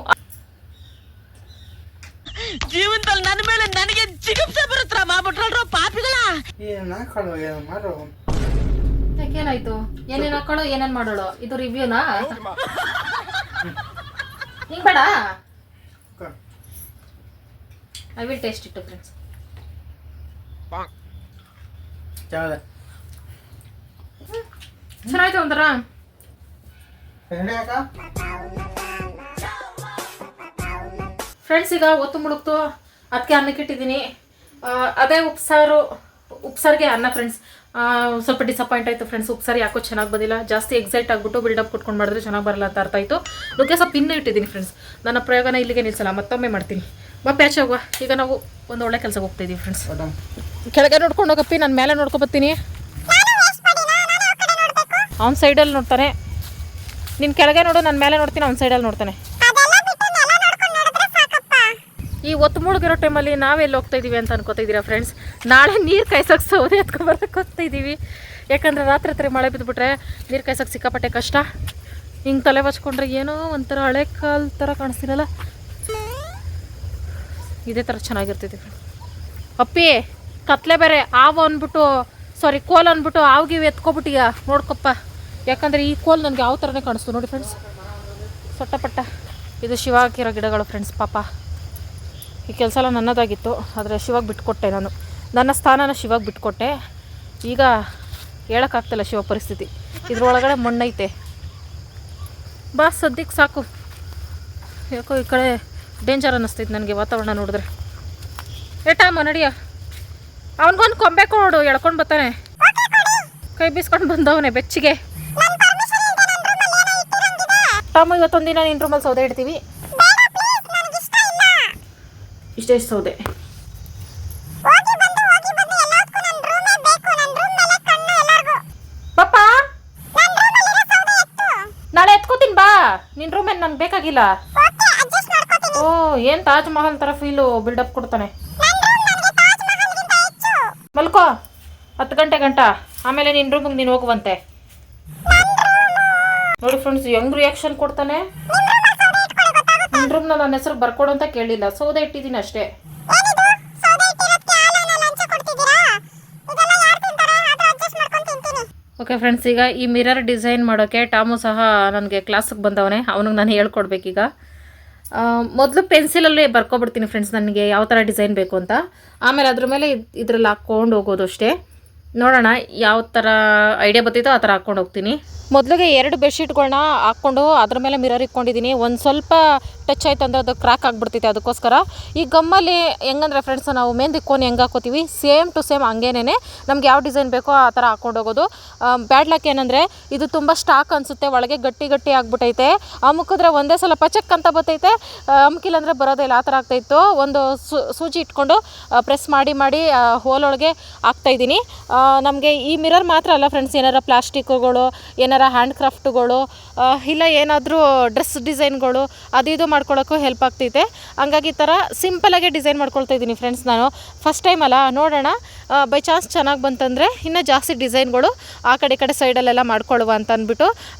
Speaker 6: ಜೀವನದಲ್ಲಿ ನನ್ನ ಮೇಲೆ ನನಗೆ ಜಿಗುಪ್ಸೆ ಬರುತ್ತಾ ಮಾಡ್ಬಿಟ್ರಲ್ರೋ ಪಾಪಿಗಳ.
Speaker 1: ಯಾಕೇನಾಯ್ತು? ಏನೇನು ಹಾಕೊಳ್ಳೋ, ಏನೇನು ಮಾಡೋಳು? ಇದು ರಿವ್ಯೂನಾ? ಹಿಂಗೆ ಬೇಡ. I will taste it friends. ಚೆನ್ನಾಯ್ತು ಒಂಥರ. ಫ್ರೆಂಡ್ಸ್, ಈಗ ಒತ್ತು ಮುಳುಗ್ತು, ಅದಕ್ಕೆ ಅನ್ನಕ್ಕೆ ಇಟ್ಟಿದ್ದೀನಿ. ಅದೇ ಉಪ್ಸಾರಿಗೆ ಅನ್ನ ಫ್ರೆಂಡ್ಸ್. ಸ್ವಲ್ಪ ಡಿಸಪಾಯಿಂಟ್ ಆಯಿತು ಫ್ರೆಂಡ್ಸ್. ಉಪ್ಸಾರು ಯಾಕೋ ಚೆನ್ನಾಗಿ ಬಂದಿಲ್ಲ. ಜಾಸ್ತಿ ಎಕ್ಸೈಟ್ ಆಗಿಬಿಟ್ಟು ಬಿಲ್ಡಪ್ ಕೊಟ್ಕೊಂಡು ಮಾಡಿದ್ರೆ ಚೆನ್ನಾಗಿ ಬರಲ್ಲ ಅಂತ ಅರ್ಥ ಆಯಿತು. ನುಗ್ಗೆ ಸ್ವಲ್ಪ ಇನ್ನೂ ಇಟ್ಟಿದ್ದೀನಿ ಫ್ರೆಂಡ್ಸ್. ನನ್ನ ಪ್ರಯೋಗನ ಇಲ್ಲಿಗೆ ನಿಲ್ಸಲ್ಲ, ಮತ್ತೊಮ್ಮೆ ಮಾಡ್ತೀನಿ. ಪ್ಯಾಚ್ ಹೋಗುವ. ಈಗ ನಾವು ಒಂದು ಒಳ್ಳೆ ಕೆಲಸಕ್ಕೆ ಹೋಗ್ತಾಯಿದ್ದೀವಿ ಫ್ರೆಂಡ್ಸ್. ಕೆಳಗೆ ನೋಡ್ಕೊಂಡು ಹೋಗಪ್ಪಿ, ನಾನು ಮೇಲೆ ನೋಡ್ಕೊಬತ್ತೀನಿ. ಅವ್ನ ಸೈಡಲ್ಲಿ ನೋಡ್ತಾನೆ, ನಿನ್ನ ಕೆಳಗೆ ನೋಡು, ನಾನು ಮೇಲೆ ನೋಡ್ತೀನಿ, ಅವ್ನ ಸೈಡಲ್ಲಿ ನೋಡ್ತಾನೆ. ಈ ಒತ್ತು ಮುಳುಗಿರೋ ಟೈಮಲ್ಲಿ ನಾವೆಲ್ಲಿ ಹೋಗ್ತಾ ಇದ್ದೀವಿ ಅಂತ ಅನ್ಕೋತಾ ಇದ್ದೀರಾ ಫ್ರೆಂಡ್ಸ್? ನಾಳೆ ನೀರು ಕಾಯ್ಸೋಕೆ ಸೌದೆ ಎತ್ಕೊಂಡ್ಬರಕ್ಕೆ ಹೋಗ್ತಾ ಇದ್ದೀವಿ.
Speaker 3: ಯಾಕಂದರೆ ರಾತ್ರಿ ಮಳೆ ಬಿದ್ದುಬಿಟ್ರೆ ನೀರು ಕಾಯ್ಸೋಕೆ ಸಿಕ್ಕಾಪಟ್ಟೆ ಕಷ್ಟ. ಹಿಂಗೆ ತಲೆ ಬಚ್ಕೊಂಡ್ರೆ ಏನೋ ಒಂಥರ ಹಳೆ ಕಾಲ ಥರ ಕಾಣಿಸ್ತೀನಲ್ಲ, ಇದೇ ಥರ ಚೆನ್ನಾಗಿರ್ತೈತಿ. ಅಪ್ಪಿ ಕತ್ಲೆ ಬೇರೆ ಹಾವು ಅಂದ್ಬಿಟ್ಟು ಕೋಲ್ ಅಂದ್ಬಿಟ್ಟು ಹಾವಿಗೆ ಎತ್ಕೊಬಿಟ್ಟೀಗ ನೋಡ್ಕೊಪ್ಪ. ಯಾಕಂದರೆ ಈ ಕೋಲ್ ನನಗೆ ಯಾವ ಥರನೇ ಕಾಣಿಸ್ತು ನೋಡಿ ಫ್ರೆಂಡ್ಸ್, ಸೊಟ್ಟಪಟ್ಟ. ಇದು ಶಿವ ಹಾಕಿರೋ ಗಿಡಗಳು ಫ್ರೆಂಡ್ಸ್. ಪಾಪ ಈ ಕೆಲಸ ಎಲ್ಲ ನನ್ನದಾಗಿತ್ತು, ಆದರೆ ಶಿವಾಗ ಬಿಟ್ಕೊಟ್ಟೆ ನಾನು. ನನ್ನ ಸ್ಥಾನನ ಶಿವಾಗ ಬಿಟ್ಕೊಟ್ಟೆ. ಈಗ ಹೇಳೋಕ್ಕಾಗ್ತಿಲ್ಲ ಶಿವ ಪರಿಸ್ಥಿತಿ. ಇದ್ರೊಳಗಡೆ ಮಣ್ಣೈತೆ. ಬಾ ಸದ್ಯಕ್ಕೆ ಸಾಕು. ಯಾಕೋ ಈ ಕಡೆ ಡೇಂಜರ್ ಅನ್ನಿಸ್ತೈತೆ ನನಗೆ ವಾತಾವರಣ ನೋಡಿದ್ರೆ. ಏಟಾಮ ನಡಿಯ, ಅವನಿಗೊಂದು ಕೊಂಬೆ ಕೊಡು, ಎಳ್ಕೊಂಡು ಬರ್ತಾನೆ. ಕೈ ಬೀಸ್ಕೊಂಡು ಬಂದವನೇ ಬೆಚ್ಚಿಗೆ. ಟಾಮು ಇವತ್ತೊಂದಿನ ನಿನ್ನ ರೂಮಲ್ಲಿ ಸೌದೆ ಇಡ್ತೀವಿ. ಇಷ್ಟೇ ಸೌದೆ. ಪಾಪ ನಾಳೆ ಎತ್ಕೋತೀನಿ ಬಾ. ನಿನ್ನ ರೂಮೇನು ನನಗೆ ಬೇಕಾಗಿಲ್ಲ. ಓ ಏನು ತಾಜ್ ಮಹಲ್ ಥರ ಫೀಲು ಬಿಲ್ಡಪ್ ಕೊಡ್ತಾನೆ. ಮಲ್ಕೋ 10 ಗಂಟೆ ಆಮೇಲೆ ನಿನ್ನ ರೂಮಿಗೆ ನೀನು ಹೋಗುವಂತೆ. ನೋಡಿ ಫ್ರೆಂಡ್ಸ್ ಹೆಂಗ್ ರಿಯಾಕ್ಷನ್ ಕೊಡ್ತಾನೆ. ನಿನ್ನ ರೂಮ್ನ ನನ್ನ ಹೆಸರು ಬರ್ಕೊಡು ಅಂತ ಕೇಳಿಲ್ಲ, ಸೌದೆ ಇಟ್ಟಿದ್ದೀನಿ ಅಷ್ಟೇ. ಓಕೆ ಫ್ರೆಂಡ್ಸ್, ಈಗ ಈ ಮಿರರ್ ಡಿಸೈನ್ ಮಾಡೋಕ್ಕೆ ಟಾಮು ಸಹ ನನಗೆ ಕ್ಲಾಸಿಗೆ ಬಂದವನೇ. ಅವನಿಗೆ ನಾನು ಹೇಳ್ಕೊಡ್ಬೇಕೀಗ. ಮೊದಲು ಪೆನ್ಸಿಲಲ್ಲಿ ಬರ್ಕೊಬಿಡ್ತೀನಿ ಫ್ರೆಂಡ್ಸ್ ನನಗೆ ಯಾವ ಥರ ಡಿಸೈನ್ ಬೇಕು ಅಂತ. ಆಮೇಲೆ ಅದ್ರ ಮೇಲೆ ಇದ್ರಲ್ಲಿ ಹಾಕ್ಕೊಂಡು ಹೋಗೋದು ಅಷ್ಟೇ. ನೋಡೋಣ ಯಾವ ಥರ ಐಡಿಯಾ ಬರ್ತೈತೋ ಆ ಥರ ಹಾಕ್ಕೊಂಡು ಹೋಗ್ತೀನಿ. ಮೊದಲಿಗೆ 2 ಬೆಡ್ಶೀಟ್ಗಳನ್ನ ಹಾಕ್ಕೊಂಡು ಅದ್ರ ಮೇಲೆ ಮಿರರ್ ಇಟ್ಕೊಂಡಿದ್ದೀನಿ. ಒಂದು ಸ್ವಲ್ಪ ಟಚ್ ಆಯ್ತು ಅಂದರೆ ಅದು ಕ್ರ್ಯಾಕ್ ಆಗಿಬಿಡ್ತೈತೆ. ಅದಕ್ಕೋಸ್ಕರ ಈ ಗಮ್ಮಲ್ಲಿ ಹೆಂಗಂದ್ರೆ ಫ್ರೆಂಡ್ಸ್, ನಾವು ಮೆಹಂದಿ ಕೋನ್ ಹೆಂಗೆ ಹಾಕೋತೀವಿ ಸೇಮ್ ಟು ಸೇಮ್ ಹಂಗೇನೆ ನಮ್ಗೆ ಯಾವ ಡಿಸೈನ್ ಬೇಕೋ ಆ ಥರ ಹಾಕ್ಕೊಂಡು ಹೋಗೋದು. ಬ್ಯಾಡ್ ಲಕ್ ಏನಂದರೆ ಇದು ತುಂಬ ಸ್ಟಾಕ್ ಅನಿಸುತ್ತೆ, ಒಳಗೆ ಗಟ್ಟಿ ಆಗ್ಬಿಟ್ಟೈತೆ. ಅಮುಕಿದ್ರೆ ಒಂದೇ ಸಲ ಪಚಕ್ ಅಂತ ಬರ್ತೈತೆ, ಅಮುಕಿಲ್ಲ ಅಂದರೆ ಬರೋದಿಲ್ಲ. ಆ ಥರ ಆಗ್ತಾಯಿತ್ತು. ಒಂದು ಸೂಜಿ ಇಟ್ಕೊಂಡು ಪ್ರೆಸ್ ಮಾಡಿ ಹೋಲೊಳಗೆ ಹಾಕ್ತಾಯಿದ್ದೀನಿ. ನಮಗೆ ಈ ಮಿರರ್ ಮಾತ್ರ ಅಲ್ಲ ಫ್ರೆಂಡ್ಸ್, ಏನಾರ ಪ್ಲಾಸ್ಟಿಕ್ಗಳು, ಏನಾರ ಹ್ಯಾಂಡ್ ಕ್ರಾಫ್ಟ್ಗಳು, ಇಲ್ಲ ಏನಾದರೂ ಡ್ರೆಸ್ ಡಿಸೈನ್ಗಳು ಅದು ಇದು ಮಾಡ್ಕೊಳ್ಳೋಕ್ಕೂ ಹೆಲ್ಪ್ ಆಗ್ತೈತೆ. ಹಂಗಾಗಿ ಈ ಥರ ಸಿಂಪಲಾಗಿ ಡಿಸೈನ್ ಮಾಡ್ಕೊಳ್ತಾ ಇದ್ದೀನಿ ಫ್ರೆಂಡ್ಸ್. ನಾನು ಫಸ್ಟ್ ಟೈಮ್ ಅಲ್ಲ, ನೋಡೋಣ ಬೈ ಚಾನ್ಸ್ ಚೆನ್ನಾಗಿ ಬಂತಂದರೆ ಇನ್ನೂ ಜಾಸ್ತಿ ಡಿಸೈನ್ಗಳು ಆ ಕಡೆ ಸೈಡಲ್ಲೆಲ್ಲ ಮಾಡ್ಕೊಳ್ಳುವ ಅಂತ ಅಂದ್ಬಿಟ್ಟು.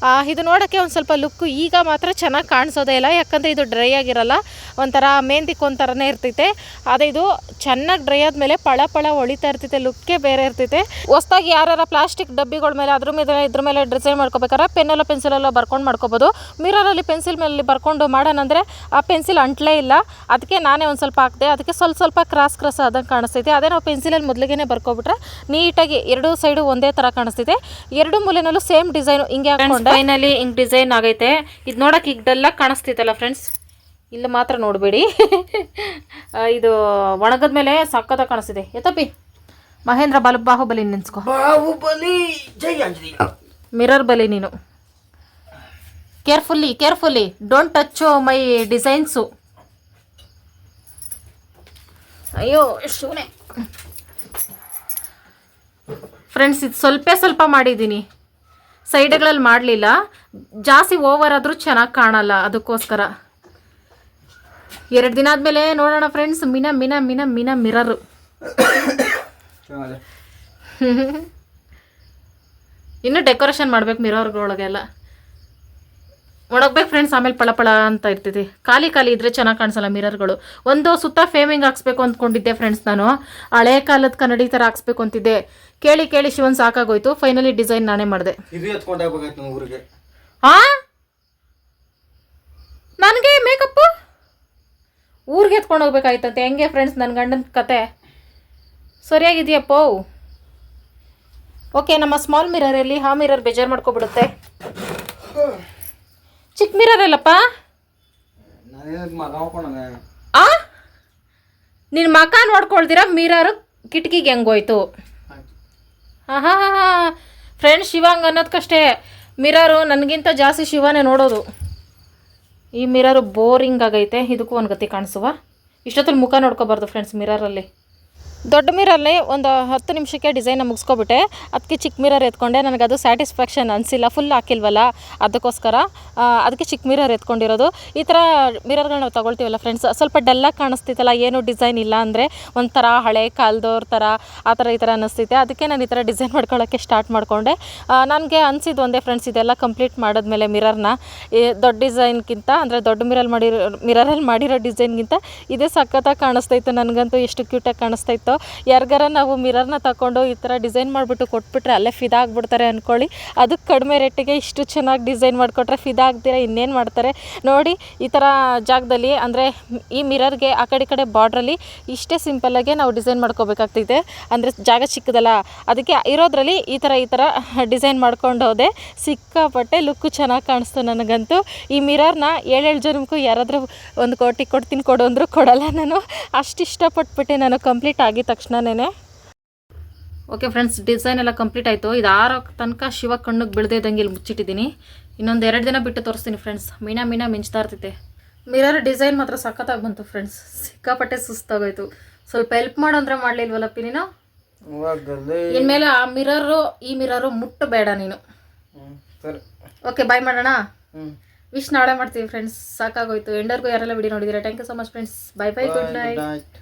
Speaker 3: ಇದು ನೋಡೋಕ್ಕೆ ಒಂದು ಸ್ವಲ್ಪ ಲುಕ್ಕು ಈಗ ಮಾತ್ರ ಚೆನ್ನಾಗಿ ಕಾಣಿಸೋದೇ ಇಲ್ಲ, ಯಾಕಂದರೆ ಇದು ಡ್ರೈ ಆಗಿರಲ್ಲ, ಒಂಥರ ಮೆಹಂದಿಕ್ ಒಂಥರನೇ ಇರ್ತೈತೆ. ಅದೇ ಇದು ಚೆನ್ನಾಗಿ ಡ್ರೈ ಆದಮೇಲೆ ಪಳ ಹೊಳಿತಾ ಇರ್ತೈತೆ, ಲುಕ್ಕೇ ಬೇರೆ ಇರ್ತೈತೆ. ಹೊಸ್ದಾಗಿ ಯಾರು ಪ್ಲಾಸ್ಟಿಕ್ ಡಬ್ಬಿಗಳ ಮೇಲೆ ಇದ್ರ ಮೇಲೆ ಡಿಸೈನ್ ಮಾಡ್ಕೋಬೇಕಾದ್ರೆ ಪೆನ್ನಲ್ಲೋ ಪೆನ್ಸಿಲಲ್ಲೋ ಬರ್ಕೊಂಡು ಮಾಡ್ಕೋಬೋದು. ಮಿರರಲ್ಲಿ ಪೆನ್ಸಿಲ್ ಮೇಲೆ ಬರ್ಕೊಂಡು ಮಾಡೋಣಂದರೆ ಆ ಪೆನ್ಸಿಲ್ ಅಂಟ್ಲೇ ಇಲ್ಲ. ಅದಕ್ಕೆ ನಾನೇ ಒಂದು ಸ್ವಲ್ಪ ಹಾಕಿದೆ, ಅದಕ್ಕೆ ಸ್ವಲ್ಪ ಕ್ರಾಸ್ ಆದಂಗೆ ಕಾಣಿಸ್ತೈತೆ. ಅದೇ ನಾವು ಪೆನ್ಸಿಲಲ್ಲಿ ಮೊದಲಿಗೆ ಬರ್ಕೊಬಿಟ್ರೆ ನೀಟಾಗಿ 2 ಸೈಡು ಒಂದೇ ಥರ ಕಾಣಿಸ್ತೈತೆ. 2 ಮೂಲೆನಲ್ಲೂ ಸೇಮ್ ಡಿಸೈನು ಹಿಂಗೆ ಹಾಕ್ಕೊಂಡು ಫೈನಲಿ ಹಿಂಗೆ ಡಿಸೈನ್ ಆಗೈತೆ. ಇದು ನೋಡೋಕೆ ಈಗ ಡಲ್ಲಾಗಿ ಕಾಣಿಸ್ತೈತಲ್ಲ ಫ್ರೆಂಡ್ಸ್, ಇಲ್ಲಿ ಮಾತ್ರ ನೋಡಬೇಡಿ. ಇದು ಒಣಗದ ಮೇಲೆ ಸಕ್ಕತ್ತಾಗಿ ಕಾಣಿಸ್ತಿದೆ. ಎತ್ತಪ್ಪಿ ಮಹೇಂದ್ರ ಬಾಹುಬಲಿ ನೆನ್ಸ್ಕೊ. ಮಿರರ್ ಬಲಿ ನೀನು. ಕೇರ್ಫುಲ್ಲಿ ಡೋಂಟ್ ಟಚ್ ಮೈ ಡಿಸೈನ್ಸು. ಅಯ್ಯೋ ಶೂನೆ ಫ್ರೆಂಡ್ಸ್, ಇದು ಸ್ವಲ್ಪ ಮಾಡಿದ್ದೀನಿ, ಸೈಡ್ಗಳಲ್ಲಿ ಮಾಡಲಿಲ್ಲ. ಜಾಸ್ತಿ ಓವರ್ ಆದರೂ ಚೆನ್ನಾಗಿ ಕಾಣಲ್ಲ, ಅದಕ್ಕೋಸ್ಕರ. 2 ದಿನ ಆದಮೇಲೆ ನೋಡೋಣ ಫ್ರೆಂಡ್ಸ್. ಮಿನ ಮಿರರು. ಇನ್ನೂ ಡೆಕೋರೇಷನ್ ಮಾಡ್ಬೇಕು ಮಿರರ್ಗಳೊಳಗೆಲ್ಲ ಒಣಗ್ಬೇಕು ಫ್ರೆಂಡ್ಸ್. ಆಮೇಲೆ ಪಳ ಅಂತ ಇರ್ತೈತಿ. ಖಾಲಿ ಇದ್ರೆ ಚೆನ್ನಾಗಿ ಕಾಣಿಸಲ್ಲ ಮಿರರ್ಗಳು. ಒಂದು ಸುತ್ತ ಫೇಮಿಂಗ್ ಹಾಕ್ಸ್ಬೇಕು ಅಂದ್ಕೊಂಡಿದ್ದೆ ಫ್ರೆಂಡ್ಸ್. ನಾನು ಹಳೆ ಕಾಲದ ಕನ್ನಡಿ ಥರ ಹಾಕ್ಸ್ಬೇಕು ಅಂತಿದ್ದೆ. ಕೇಳಿ ಶಿವನ್ ಸಾಕಾಗೋಯ್ತು. ಫೈನಲಿ ಡಿಸೈನ್ ನಾನೇ ಮಾಡಿದೆ. ನನಗೆ ಮೇಕಪ್ಪು ಊರಿಗೆ ಎತ್ಕೊಂಡು ಹೋಗ್ಬೇಕಾಯ್ತಂತೆ. ಹೆಂಗೆ ಫ್ರೆಂಡ್ಸ್ ನನ್ನ ಗಂಡನ ಕತೆ? ಸರಿಯಾಗಿದೆಯಪ್ಪ. ಓಕೆ, ನಮ್ಮ ಸ್ಮಾಲ್ ಮಿರರಲ್ಲಿ ಆ ಮಿರರ್ ಬೇಜಾರು ಮಾಡ್ಕೊಬಿಡುತ್ತೆ. ಚಿಕ್ಕ ಮಿರರ್ ಅಲ್ಲಪ್ಪ. ನಿನ್ನ ಮಕ ನೋಡ್ಕೊಳ್ದಿರ ಮಿರರ್ ಕಿಟಕಿಗೆ ಹೆಂಗೋಯ್ತು? ಹಾಂ ಫ್ರೆಂಡ್ಸ್, ಶಿವಂಗ್ ಅನ್ನೋದಕ್ಕಷ್ಟೇ. ಮಿರರು ನನಗಿಂತ ಜಾಸ್ತಿ ಶಿವನೇ ನೋಡೋದು. ಈ ಮಿರರು ಬೋರಿಂಗ್ ಆಗೈತೆ. ಇದಕ್ಕೂ ಒಂದು ಗತಿ ಕಾಣಿಸುವ. ಇಷ್ಟೊತ್ತಲ್ಲಿ ಮುಖ ನೋಡ್ಕೋಬಾರ್ದು ಫ್ರೆಂಡ್ಸ್ ಮಿರರಲ್ಲಿ. ದೊಡ್ಡ ಮಿರಲ್ಲಿ ಒಂದು 10 ನಿಮಿಷಕ್ಕೆ ಡಿಸೈನ್ನ ಮುಗಿಸ್ಕೊಬಿಟ್ಟೆ. ಅದಕ್ಕೆ ಚಿಕ್ಕ ಮಿರರ್ ಎತ್ಕೊಂಡೆ. ನನಗದು ಸ್ಯಾಟಿಸ್ಫ್ಯಾಕ್ಷನ್ ಅನಿಸಿಲ್ಲ, ಫುಲ್ ಹಾಕಿಲ್ವಲ್ಲ ಅದಕ್ಕೋಸ್ಕರ. ಅದಕ್ಕೆ ಚಿಕ್ಕ ಮಿರರ್ ಎತ್ಕೊಂಡಿರೋದು. ಈ ಥರ ಮಿರರ್ಗಳು ನಾವು ತೊಗೊಳ್ತೀವಲ್ಲ ಫ್ರೆಂಡ್ಸ್, ಸ್ವಲ್ಪ ಡಲ್ಲಾಗಿ ಕಾಣಿಸ್ತಿತ್ತಲ್ಲ, ಏನು ಡಿಸೈನ್ ಇಲ್ಲ ಅಂದರೆ ಒಂಥರ ಹಳೆ ಕಾಲದವ್ರ ಥರ ಆ ಥರ ಈ ಥರ ಅನ್ನಿಸ್ತೈತೆ. ಅದಕ್ಕೆ ನಾನು ಈ ಥರ ಡಿಸೈನ್ ಮಾಡ್ಕೊಳ್ಳೋಕ್ಕೆ ಸ್ಟಾರ್ಟ್ ಮಾಡಿಕೊಂಡೆ. ನನಗೆ ಅನಿಸಿದ್ದು ಒಂದೇ ಫ್ರೆಂಡ್ಸ್, ಇದೆಲ್ಲ ಕಂಪ್ಲೀಟ್ ಮಾಡಿದ್ಮೇಲೆ ಮಿರರ್ನ ದೊಡ್ಡ ಡಿಸೈನ್ಗಿಂತ ಅಂದರೆ ದೊಡ್ಡ ಮಿರರಲ್ಲಿ ಮಾಡಿರೋ ಡಿಸೈನ್ಗಿಂತ ಇದೇ ಸಖತ್ತಾಗಿ ಕಾಣಿಸ್ತೈತೆ. ನನಗಂತೂ ಎಷ್ಟು ಕ್ಯೂಟಾಗಿ ಕಾಣಿಸ್ತಾಯಿತ್ತು. ಯಾರಿಗಾರ ನಾವು ಮಿರರ್ನ ತಗೊಂಡು ಈ ಥರ ಡಿಸೈನ್ ಮಾಡಿಬಿಟ್ಟು ಕೊಟ್ಬಿಟ್ರೆ ಅಲ್ಲೇ ಫಿದಾ ಆಗಿಬಿಡ್ತಾರೆ ಅಂದ್ಕೊಳ್ಳಿ. ಅದಕ್ಕೆ ಕಡಿಮೆ ರೇಟಿಗೆ ಇಷ್ಟು ಚೆನ್ನಾಗಿ ಡಿಸೈನ್ ಮಾಡಿಕೊಟ್ರೆ ಫಿದಾ ಆಗ್ತೀರ ಇನ್ನೇನು ಮಾಡ್ತಾರೆ ನೋಡಿ. ಈ ಥರ ಜಾಗದಲ್ಲಿ ಅಂದರೆ ಈ ಮಿರರ್ಗೆ ಆ ಕಡೆ ಬಾರ್ಡ್ರಲ್ಲಿ ಇಷ್ಟೇ ಸಿಂಪಲ್ಲಾಗೆ ನಾವು ಡಿಸೈನ್ ಮಾಡ್ಕೋಬೇಕಾಗ್ತೈತೆ. ಅಂದರೆ ಜಾಗ ಚಿಕ್ಕದಲ್ಲ, ಅದಕ್ಕೆ ಇರೋದ್ರಲ್ಲಿ ಈ ಥರ ಡಿಸೈನ್ ಮಾಡ್ಕೊಂಡು ಹೋದೆ. ಸಿಕ್ಕಾಪಟ್ಟೆ ಲುಕ್ಕು ಚೆನ್ನಾಗಿ ಕಾಣಿಸ್ತು ನನಗಂತೂ. ಈ ಮಿರರ್ನ 7 ಜನಕ್ಕೂ ಯಾರಾದರೂ 1 ಕೋಟಿ ಕೊಡ್ತೀನಿ ಕೊಡು ಅಂದರೂ ಕೊಡಲ್ಲ ನಾನು. ಅಷ್ಟು ಇಷ್ಟಪಟ್ಬಿಟ್ಟೆ ನಾನು ಕಂಪ್ಲೀಟ್ ಆಗಿದ ತಕ್ಷಣನೇ. ಓಕೆ ಫ್ರೆಂಡ್ಸ್, ಡಿಸೈನ್ ಎಲ್ಲ ಕಂಪ್ಲೀಟ್ ಆಯಿತು. ಇದು 6 ತನಕ ಶಿವ ಕಣ್ಣಿಗೆ ಬೀಳದೇ ಇದ್ದಂಗೆ ಇಲ್ಲಿ ಮುಚ್ಚಿಟ್ಟಿದ್ದೀನಿ. ಇನ್ನೊಂದು 2 ದಿನ ಬಿಟ್ಟು ತೋರಿಸ್ತೀನಿ ಫ್ರೆಂಡ್ಸ್. ಮೀನಾ ಮಿಂಚ್ತಾ ಇರ್ತೈತೆ. ಮಿರರ್ ಡಿಸೈನ್ ಮಾತ್ರ ಸಖತ್ತಾಗಿ ಬಂತು ಫ್ರೆಂಡ್ಸ್. ಸಿಕ್ಕಾಪಟ್ಟೆ ಸುಸ್ತಾಗೋಯ್ತು. ಸ್ವಲ್ಪ ಹೆಲ್ಪ್ ಮಾಡು ಅಂದರೆ ಮಾಡಲಿಲ್ವಲ್ಲಪ್ಪಿ ನೀನು. ಇನ್ಮೇಲೆ ಆ ಈ ಮಿರರು ಮುಟ್ಟಬೇಡ ನೀನು. ಓಕೆ, ಬಾಯ್ ಮಾಡೋಣ. ವಿಶ್ ನಾಳೆ ಮಾಡ್ತೀವಿ ಫ್ರೆಂಡ್ಸ್. ಸಾಕಾಗೋಯ್ತು. ಎಂಡರ್ಗೂ ಯಾರೆಲ್ಲ ವಿಡಿಯೋ ನೋಡಿದ್ದೀರಾ, thank you so much friends. Bye good night.